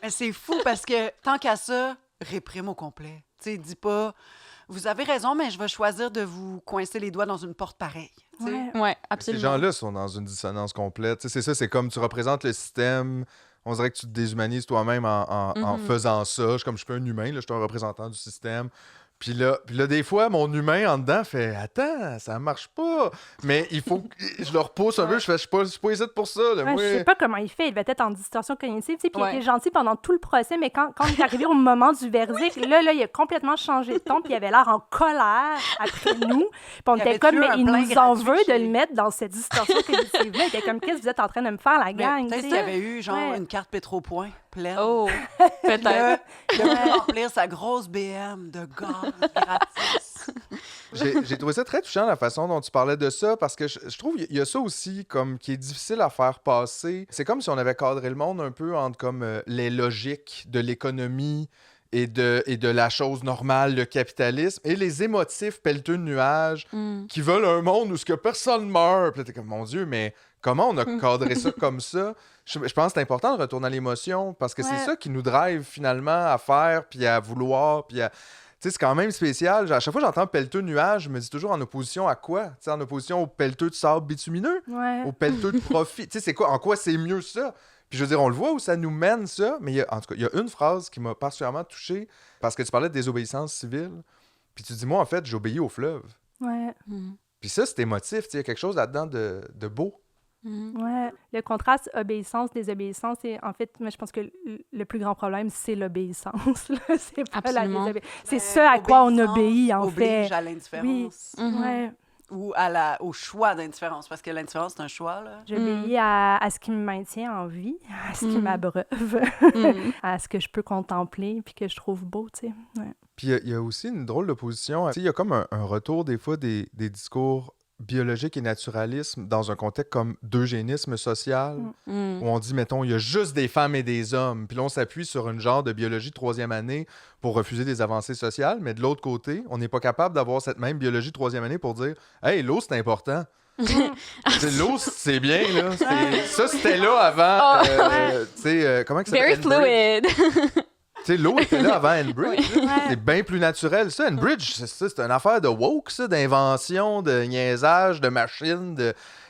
Mais c'est fou parce que tant qu'à ça, réprime au complet. Tu sais, dis pas, vous avez raison, mais je vais choisir de vous coincer les doigts dans une porte pareille. Ouais, absolument. Ces gens-là sont dans une dissonance complète. Tu sais, c'est ça, c'est comme tu représentes le système. on dirait que tu te déshumanises toi-même en faisant ça. Je suis pas un humain, là, je suis un représentant du système. Puis là, des fois, mon humain en dedans fait « Attends, ça marche pas. » Mais il faut que je le repousse un peu. Je suis pas ici pour ça. Là, je sais pas comment il fait. Il devait être en distorsion cognitive. Puis il était gentil pendant tout le procès, mais quand il est arrivé au moment du verdict, là, il a complètement changé de ton. Puis il avait l'air en colère après nous. Puis on était comme « Mais il nous en veut de le mettre dans cette distorsion cognitive-là. » Il était comme « Qu'est-ce que vous êtes en train de me faire, la gang? » Peut-être qu'il y avait eu genre une carte Pétropoint pleine. Oh, peut-être. Il a pu remplir sa grosse BM de gaz gratis. J'ai trouvé ça très touchant, la façon dont tu parlais de ça, parce que je trouve qu'il y a ça aussi comme qui est difficile à faire passer. C'est comme si on avait cadré le monde un peu entre comme les logiques de l'économie et de la chose normale, le capitalisme, et les émotifs pelleteux de nuages qui veulent un monde où ce que personne meurt. Puis là, t'es comme, mon Dieu, mais comment on a cadré ça comme ça? Je pense que c'est important de retourner à l'émotion, parce que c'est ça qui nous drive finalement à faire, puis à vouloir, puis à... Tu sais, c'est quand même spécial. À chaque fois que j'entends pelleteux de nuages, je me dis toujours en opposition à quoi? Tu sais, en opposition au pelleteux de sable bitumineux? Au pelleteux de profit? Tu sais, c'est quoi? En quoi c'est mieux ça? Puis je veux dire, on le voit où ça nous mène, ça. Mais en tout cas, il y a une phrase qui m'a particulièrement touché, parce que tu parlais de désobéissance civile. Puis tu dis, moi, en fait, j'obéis au fleuve. Puis ça, c'est émotif. Tu sais, il y a quelque chose là-dedans de beau. Ouais. Le contraste obéissance-désobéissance, en fait, moi, je pense que le plus grand problème, c'est l'obéissance. Là. C'est pas c'est ce à quoi on obéit, en fait. Oblige à l'indifférence. Oui. Ou au choix d'indifférence, parce que l'indifférence, c'est un choix. Là. J'obéis à ce qui me maintient en vie, à ce qui m'abreuve, à ce que je peux contempler puis que je trouve beau, tu sais. Ouais. Puis il y a aussi une drôle d'opposition. Tu sais, il y a comme un retour, des fois, des discours biologique et naturalisme dans un contexte comme d'eugénisme social, où on dit, mettons, il y a juste des femmes et des hommes, puis là, on s'appuie sur une genre de biologie de 3e année pour refuser des avancées sociales, mais de l'autre côté, on n'est pas capable d'avoir cette même biologie de 3e année pour dire « Hey, l'eau, c'est important. » L'eau, c'est bien, là. Ça, c'était là avant, tu sais, comment ça s'appelle? Very fluid. Tu sais, l'eau était là avant Enbridge. C'est bien plus naturel. Ça, Enbridge, c'est une affaire de woke, ça, d'invention, de niaisage, de machine.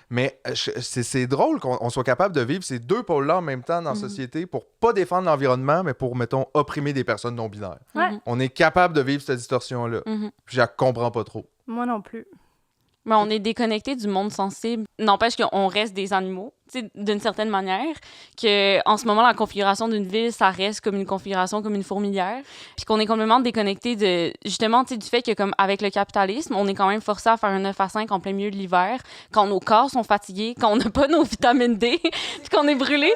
Mais c'est drôle qu'on soit capable de vivre ces deux pôles-là en même temps dans la société pour pas défendre l'environnement, mais pour, mettons, opprimer des personnes non-binaires. On est capable de vivre cette distorsion-là. Puis je la comprends pas trop. Moi non plus. Mais on est déconnecté du monde sensible. N'empêche qu'on reste des animaux, d'une certaine manière, que en ce moment, la configuration d'une ville, ça reste comme une configuration, comme une fourmilière, puis qu'on est complètement déconnecté de, justement, du fait que, comme avec le capitalisme, on est quand même forcé à faire un 9 à 5 en plein milieu de l'hiver, quand nos corps sont fatigués, quand on n'a pas nos vitamines D, puis qu'on est brûlé.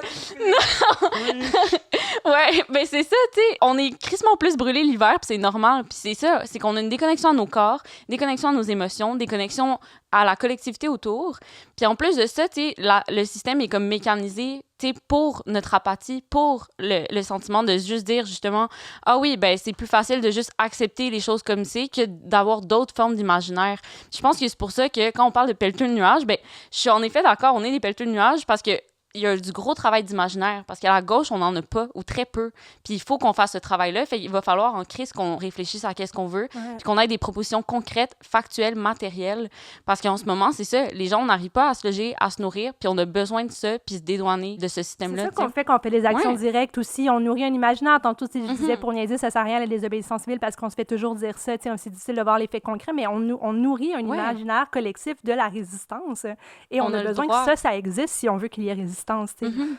Ouais, ben c'est ça, tu sais, on est crissement plus brûlé l'hiver, puis c'est normal, puis c'est ça, c'est qu'on a une déconnexion à nos corps, déconnexion à nos émotions, déconnexion à la collectivité autour. Puis en plus de ça, tu sais, le système est comme mécanisé, tu sais, pour notre apathie, pour le sentiment de juste dire, justement, ah oui, ben c'est plus facile de juste accepter les choses comme c'est que d'avoir d'autres formes d'imaginaire. Je pense que c'est pour ça que quand on parle de pelleteux de nuages, ben je suis en effet d'accord, on est des pelleteux de nuages parce que il y a du gros travail d'imaginaire, parce qu'à la gauche, on n'en a pas, ou très peu. Puis il faut qu'on fasse ce travail-là. Fait qu'il va falloir en crise qu'on réfléchisse à qu'est-ce qu'on veut, puis qu'on ait des propositions concrètes, factuelles, matérielles. Parce qu'en ce moment, c'est ça, les gens n'arrivent pas à se loger, à se nourrir, puis on a besoin de ça, puis se dédouaner de ce système-là. C'est ça qu'on fait des actions directes aussi. On nourrit un imaginaire. Tantôt, je disais, pour niaiser, ça sert à rien la désobéissance civile, parce qu'on se fait toujours dire ça. C'est difficile de voir l'effet concret, mais on nourrit un imaginaire collectif de la résistance. Et on a besoin que ça existe si on veut qu'il y ait résistance.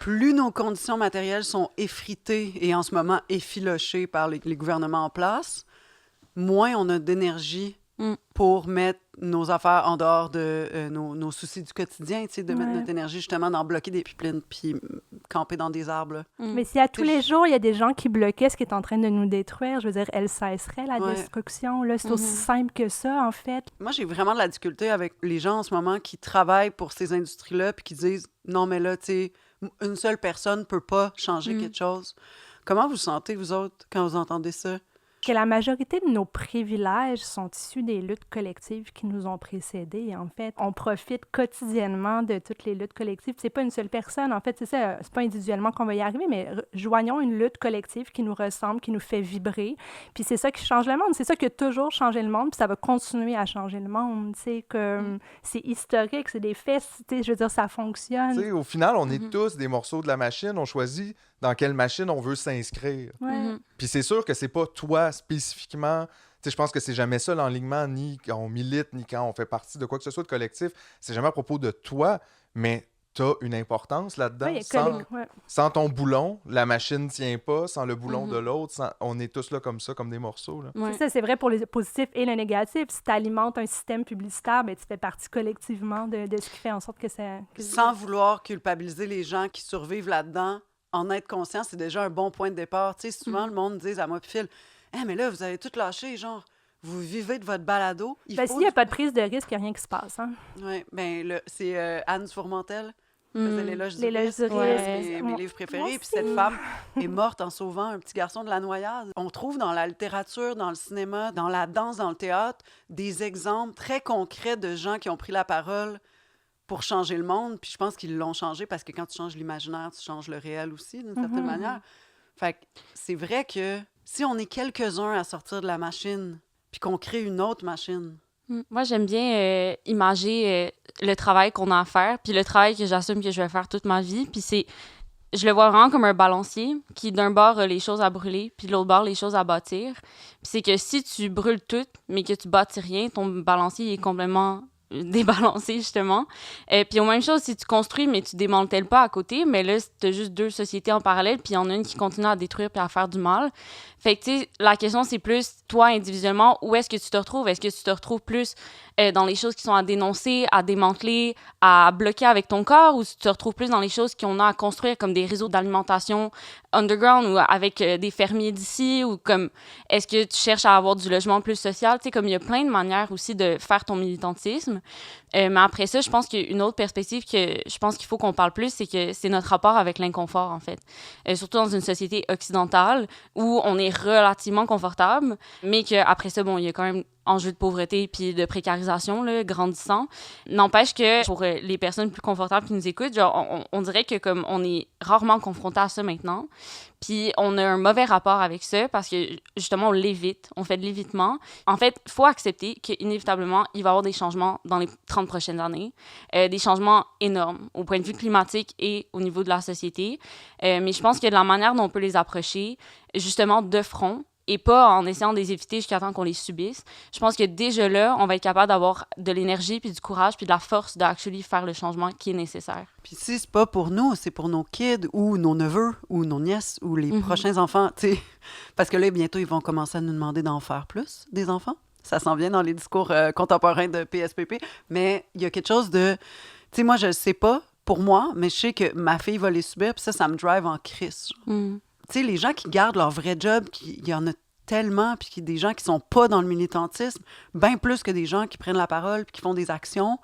Plus nos conditions matérielles sont effritées et en ce moment effilochées par les gouvernements en place, moins on a d'énergie pour mettre nos affaires en dehors de nos soucis du quotidien, de mettre notre énergie justement dans bloquer des pipelines puis camper dans des arbres. Mais si à tous les jours, il y a des gens qui bloquaient ce qui est en train de nous détruire, je veux dire, elle cesserait la destruction. Là. C'est aussi simple que ça, en fait. Moi, j'ai vraiment de la difficulté avec les gens en ce moment qui travaillent pour ces industries-là puis qui disent « Non, mais là, tu sais, une seule personne ne peut pas changer quelque chose. » Comment vous sentez, vous autres, quand vous entendez ça? Que la majorité de nos privilèges sont issus des luttes collectives qui nous ont précédés, en fait. On profite quotidiennement de toutes les luttes collectives. C'est pas une seule personne, en fait, c'est ça. C'est pas individuellement qu'on va y arriver, mais joignons une lutte collective qui nous ressemble, qui nous fait vibrer. Puis c'est ça qui change le monde. C'est ça qui a toujours changé le monde, puis ça va continuer à changer le monde, tu sais, que c'est historique, c'est des faits, tu sais, je veux dire, ça fonctionne. Tu sais, au final, on est tous des morceaux de la machine. On choisit dans quelle machine on veut s'inscrire. Ouais. Puis c'est sûr que c'est pas toi spécifiquement. Tu sais, je pense que c'est jamais ça l'enlignement, ni quand on milite, ni quand on fait partie de quoi que ce soit de collectif. C'est jamais à propos de toi, mais t'as une importance là-dedans. Ouais, Sans ton boulon, la machine ne tient pas. Sans le boulon de l'autre, on est tous là comme ça, comme des morceaux. Là. C'est ça, c'est vrai pour le positif et le négatif. Si tu alimentes un système publicitaire, ben, tu fais partie collectivement de ce qui fait en sorte que ça... Sans vouloir culpabiliser les gens qui survivent là-dedans, en être conscient, c'est déjà un bon point de départ. Tu sais, souvent, le monde dit à moi puis Phil, « mais là, vous avez tout lâché, genre... Vous vivez de votre balado. S'il n'y a pas de prise de risque, il n'y a rien qui se passe. Hein? Oui, bien, c'est Anne Fourmentel qui faisait l'éloge du risque. Mes livres préférés. Puis cette femme est morte en sauvant un petit garçon de la noyade. On trouve dans la littérature, dans le cinéma, dans la danse, dans le théâtre, des exemples très concrets de gens qui ont pris la parole pour changer le monde. Puis je pense qu'ils l'ont changé parce que quand tu changes l'imaginaire, tu changes le réel aussi, d'une certaine manière. Fait que c'est vrai que si on est quelques-uns à sortir de la machine... puis qu'on crée une autre machine. Moi, j'aime bien imager le travail qu'on a à faire, puis le travail que j'assume que je vais faire toute ma vie. Puis je le vois vraiment comme un balancier qui, d'un bord, a les choses à brûler, puis de l'autre bord, les choses à bâtir. Puis c'est que si tu brûles tout, mais que tu bâtis rien, ton balancier est complètement débalancé, justement. Puis au même chose, si tu construis, mais tu démantèles pas à côté, mais là, tu as juste deux sociétés en parallèle, puis il y en a une qui continue à détruire puis à faire du mal. Fait que, tu sais, la question, c'est plus, toi, individuellement, où est-ce que tu te retrouves? Est-ce que tu te retrouves plus dans les choses qui sont à dénoncer, à démanteler, à bloquer avec ton corps, ou tu te retrouves plus dans les choses qu'on a à construire, comme des réseaux d'alimentation underground ou avec des fermiers d'ici, ou comme, est-ce que tu cherches à avoir du logement plus social? Tu sais, comme il y a plein de manières aussi de faire ton militantisme. Mais après ça, je pense qu'une autre perspective que je pense qu'il faut qu'on parle plus, c'est que c'est notre rapport avec l'inconfort, en fait. Surtout dans une société occidentale où on est relativement confortable, mais qu'après ça, bon, il y a quand même enjeux de pauvreté puis de précarisation là, grandissant. N'empêche que pour les personnes plus confortables qui nous écoutent, genre, on dirait que comme on est rarement confronté à ça maintenant, puis on a un mauvais rapport avec ça parce que justement on l'évite, on fait de l'évitement. En fait, il faut accepter qu'inévitablement il va y avoir des changements dans les 30 prochaines années, des changements énormes au point de vue climatique et au niveau de la société. Mais je pense que la manière dont on peut les approcher, justement de front, et pas en essayant de les éviter jusqu'à temps qu'on les subisse. Je pense que déjà là, on va être capable d'avoir de l'énergie, puis du courage, puis de la force d'actually faire le changement qui est nécessaire. Puis si c'est pas pour nous, c'est pour nos kids ou nos neveux ou nos nièces ou les prochains enfants, tu sais. Parce que là, bientôt, ils vont commencer à nous demander d'en faire plus, des enfants. Ça s'en vient dans les discours contemporains de PSPP. Mais il y a quelque chose de... Tu sais, moi, je le sais pas pour moi, mais je sais que ma fille va les subir, puis ça me drive en crise. Tu sais, les gens qui gardent leur vrai job, il y en a tellement, puis des gens qui sont pas dans le militantisme, bien plus que des gens qui prennent la parole puis qui font des actions.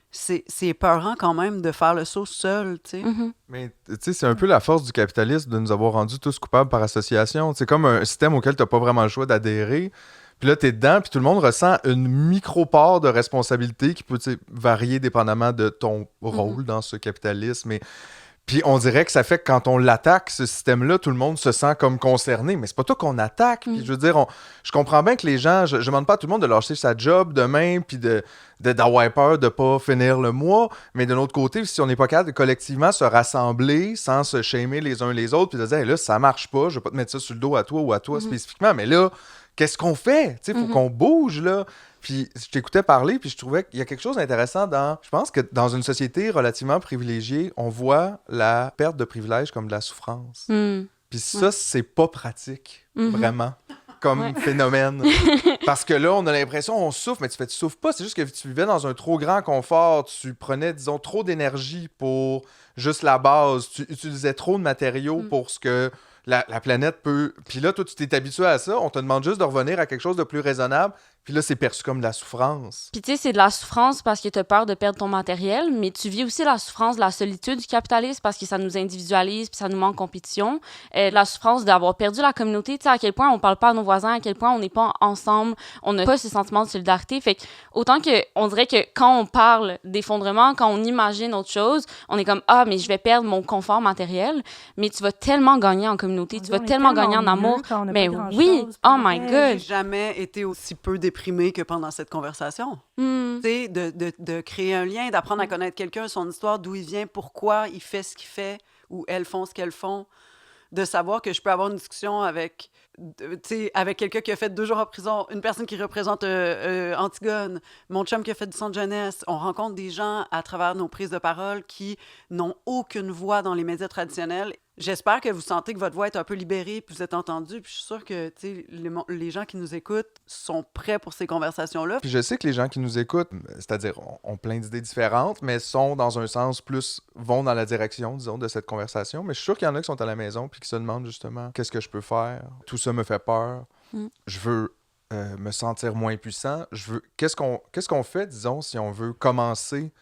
C'est épeurant quand même de faire le saut seul, tu sais. Mais tu sais, c'est un peu la force du capitalisme de nous avoir rendus tous coupables par association. C'est comme un système auquel t'as pas vraiment le choix d'adhérer. Puis là, t'es dedans, puis tout le monde ressent une micro-part de responsabilité qui peut varier dépendamment de ton rôle dans ce capitalisme. Puis on dirait que ça fait que quand on l'attaque, ce système-là, tout le monde se sent comme concerné. Mais c'est pas toi qu'on attaque. Puis je veux dire, je comprends bien que les gens... Je demande pas à tout le monde de lâcher sa job demain puis d'avoir peur de pas finir le mois. Mais de l'autre côté, si on n'est pas capable de collectivement se rassembler sans se shamer les uns les autres puis de dire hey, « là, ça marche pas, je vais pas te mettre ça sur le dos à toi ou à toi spécifiquement. Mais là, qu'est-ce qu'on fait? Il faut qu'on bouge, là. » Puis je t'écoutais parler, puis je trouvais qu'il y a quelque chose d'intéressant dans... Je pense que dans une société relativement privilégiée, on voit la perte de privilèges comme de la souffrance. Puis ça, c'est pas pratique, vraiment, comme phénomène. Parce que là, on a l'impression on souffre, mais tu souffres pas. C'est juste que tu vivais dans un trop grand confort. Tu prenais, disons, trop d'énergie pour juste la base. Tu utilisais trop de matériaux pour ce que... La planète peut... Puis là, toi, tu t'es habitué à ça. On te demande juste de revenir à quelque chose de plus raisonnable. Puis là, c'est perçu comme de la souffrance. Puis tu sais, c'est de la souffrance parce que tu as peur de perdre ton matériel, mais tu vis aussi la souffrance de la solitude du capitalisme parce que ça nous individualise puis ça nous met en compétition. La souffrance d'avoir perdu la communauté, tu sais, à quel point on parle pas à nos voisins, à quel point on n'est pas ensemble, on n'a pas ce sentiment de solidarité. Fait que autant que on dirait que quand on parle d'effondrement, quand on imagine autre chose, on est comme « Ah, mais je vais perdre mon confort matériel », mais tu vas tellement gagner en communauté, tu vas tellement gagner en amour. Mais oui, oh my God! J'ai jamais été aussi peu déprimée que pendant cette conversation. Tu sais, de créer un lien, d'apprendre à connaître quelqu'un, son histoire, d'où il vient, pourquoi il fait ce qu'il fait, ou elles font ce qu'elles font, de savoir que je peux avoir une discussion avec quelqu'un qui a fait 2 jours en prison, une personne qui représente Antigone, mon chum qui a fait du centre jeunesse. On rencontre des gens à travers nos prises de parole qui n'ont aucune voix dans les médias traditionnels. J'espère que vous sentez que votre voix est un peu libérée, puis vous êtes entendu. Puis je suis sûre que les gens qui nous écoutent sont prêts pour ces conversations-là. Puis je sais que les gens qui nous écoutent, c'est-à-dire ont plein d'idées différentes, mais sont dans un sens vont dans la direction, disons, de cette conversation. Mais je suis sûr qu'il y en a qui sont à la maison puis qui se demandent justement qu'est-ce que je peux faire. Tout ça me fait peur. Je veux me sentir moins puissant. Qu'est-ce qu'on fait, disons, si on veut commencer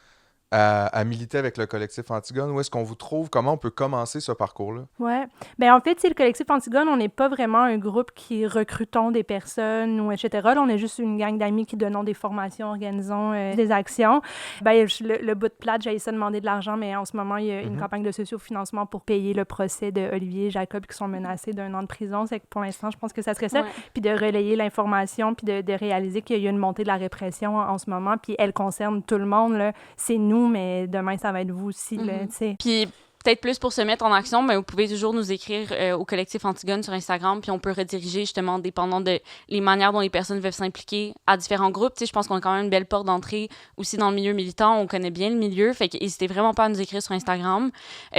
à militer avec le collectif Antigone? Où est-ce qu'on vous trouve? Comment on peut commencer ce parcours-là? Oui. Bien, en fait, le collectif Antigone, on n'est pas vraiment un groupe qui recrutons des personnes ou etc. Là, on est juste une gang d'amis qui donnons des formations, organisons des actions. Bien, le bout de plate, j'ai essayé de demander de l'argent, mais en ce moment, il y a une campagne de sociofinancement pour payer le procès de Olivier et Jacob qui sont menacés d'1 an de prison. C'est que pour l'instant, je pense que ça serait ça. Puis de relayer l'information, puis de réaliser qu'il y a une montée de la répression en ce moment, puis elle concerne tout le monde, là. C'est nous, mais demain, ça va être vous aussi, là, tu sais. Puis peut-être plus pour se mettre en action, mais vous pouvez toujours nous écrire au collectif Antigone sur Instagram, puis on peut rediriger justement, dépendant de les manières dont les personnes veulent s'impliquer à différents groupes. Tu sais, je pense qu'on a quand même une belle porte d'entrée aussi dans le milieu militant. On connaît bien le milieu, fait qu'hésitez vraiment pas à nous écrire sur Instagram.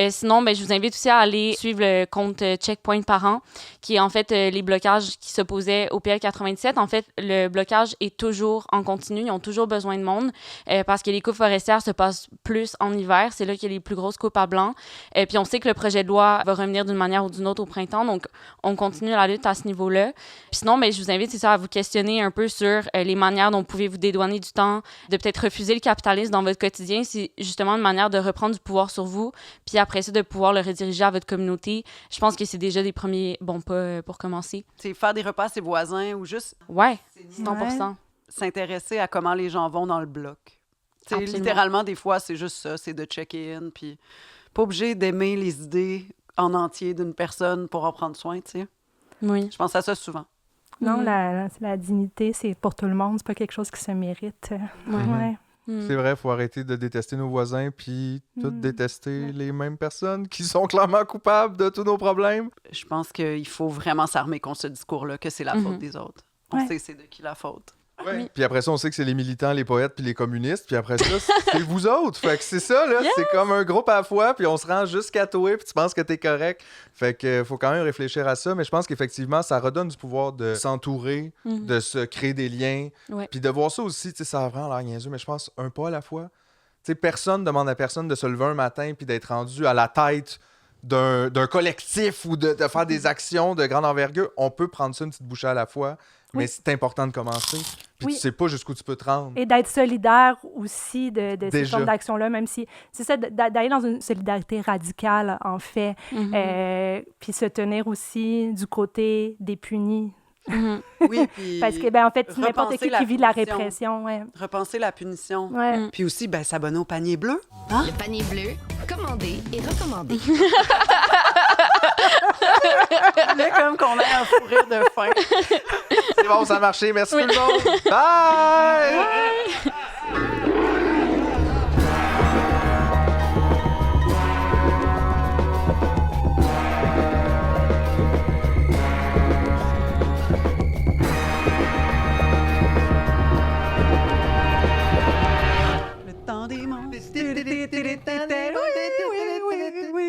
Sinon, ben, je vous invite aussi à aller suivre le compte Checkpoint Parents, qui est en fait les blocages qui s'opposaient au PL 97. En fait, le blocage est toujours en continu. Ils ont toujours besoin de monde parce que les coupes forestières se passent plus en hiver. C'est là qu'il y a les plus grosses coupes à blanc. Puis on sait que le projet de loi va revenir d'une manière ou d'une autre au printemps, donc on continue la lutte à ce niveau-là. Puis sinon, ben, je vous invite, c'est ça, à vous questionner un peu sur les manières dont vous pouvez vous dédouaner du temps, de peut-être refuser le capitalisme dans votre quotidien. C'est justement une manière de reprendre du pouvoir sur vous, puis après ça, de pouvoir le rediriger à votre communauté. Je pense que c'est déjà des premiers bons pas pour commencer. C'est faire des repas à ses voisins ou juste... Ouais, 100%. S'intéresser à comment les gens vont dans le bloc. Littéralement, des fois, c'est juste ça, c'est de check-in, puis... Pas obligé d'aimer les idées en entier d'une personne pour en prendre soin, tu sais. Oui. Je pense à ça souvent. Non, la dignité, c'est pour tout le monde. C'est pas quelque chose qui se mérite. Ouais. C'est vrai, il faut arrêter de détester nos voisins puis détester les mêmes personnes qui sont clairement coupables de tous nos problèmes. Je pense qu'il faut vraiment s'armer contre ce discours-là, que c'est la faute des autres. On sait c'est de qui la faute. Ouais. Oui. Puis après ça, on sait que c'est les militants, les poètes, puis les communistes. Puis après ça, c'est vous autres. Fait que c'est ça, là. Yes! C'est comme un groupe à la fois, puis on se rend jusqu'à toi, puis tu penses que t'es correct. Fait que faut quand même réfléchir à ça. Mais je pense qu'effectivement, ça redonne du pouvoir de s'entourer, de se créer des liens. Puis de voir ça aussi, tu sais, ça a vraiment l'air niaiseux, mais je pense un pas à la fois. Tu sais, personne demande à personne de se lever un matin puis d'être rendu à la tête d'un collectif ou de faire des actions de grande envergure. On peut prendre ça une petite bouchée à la fois. Mais c'est important de commencer. Puis tu sais pas jusqu'où tu peux te rendre. Et d'être solidaire aussi de ces formes d'actions-là, même si... C'est ça, d'aller dans une solidarité radicale, en fait. Puis se tenir aussi du côté des punis. Oui, puis... Parce que, ben en fait, n'importe qui vit de la répression. Repenser la punition. Puis aussi, ben, s'abonner au panier bleu. Hein? Le panier bleu, commandé et recommandé. Mais comme qu'on ait un fou rire de fin. C'est bon, ça a marché. Merci tout le monde. Bye!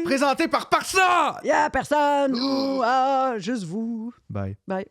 Présenté par personne! Yeah, personne! Vous! Ah, juste vous! Bye. Bye.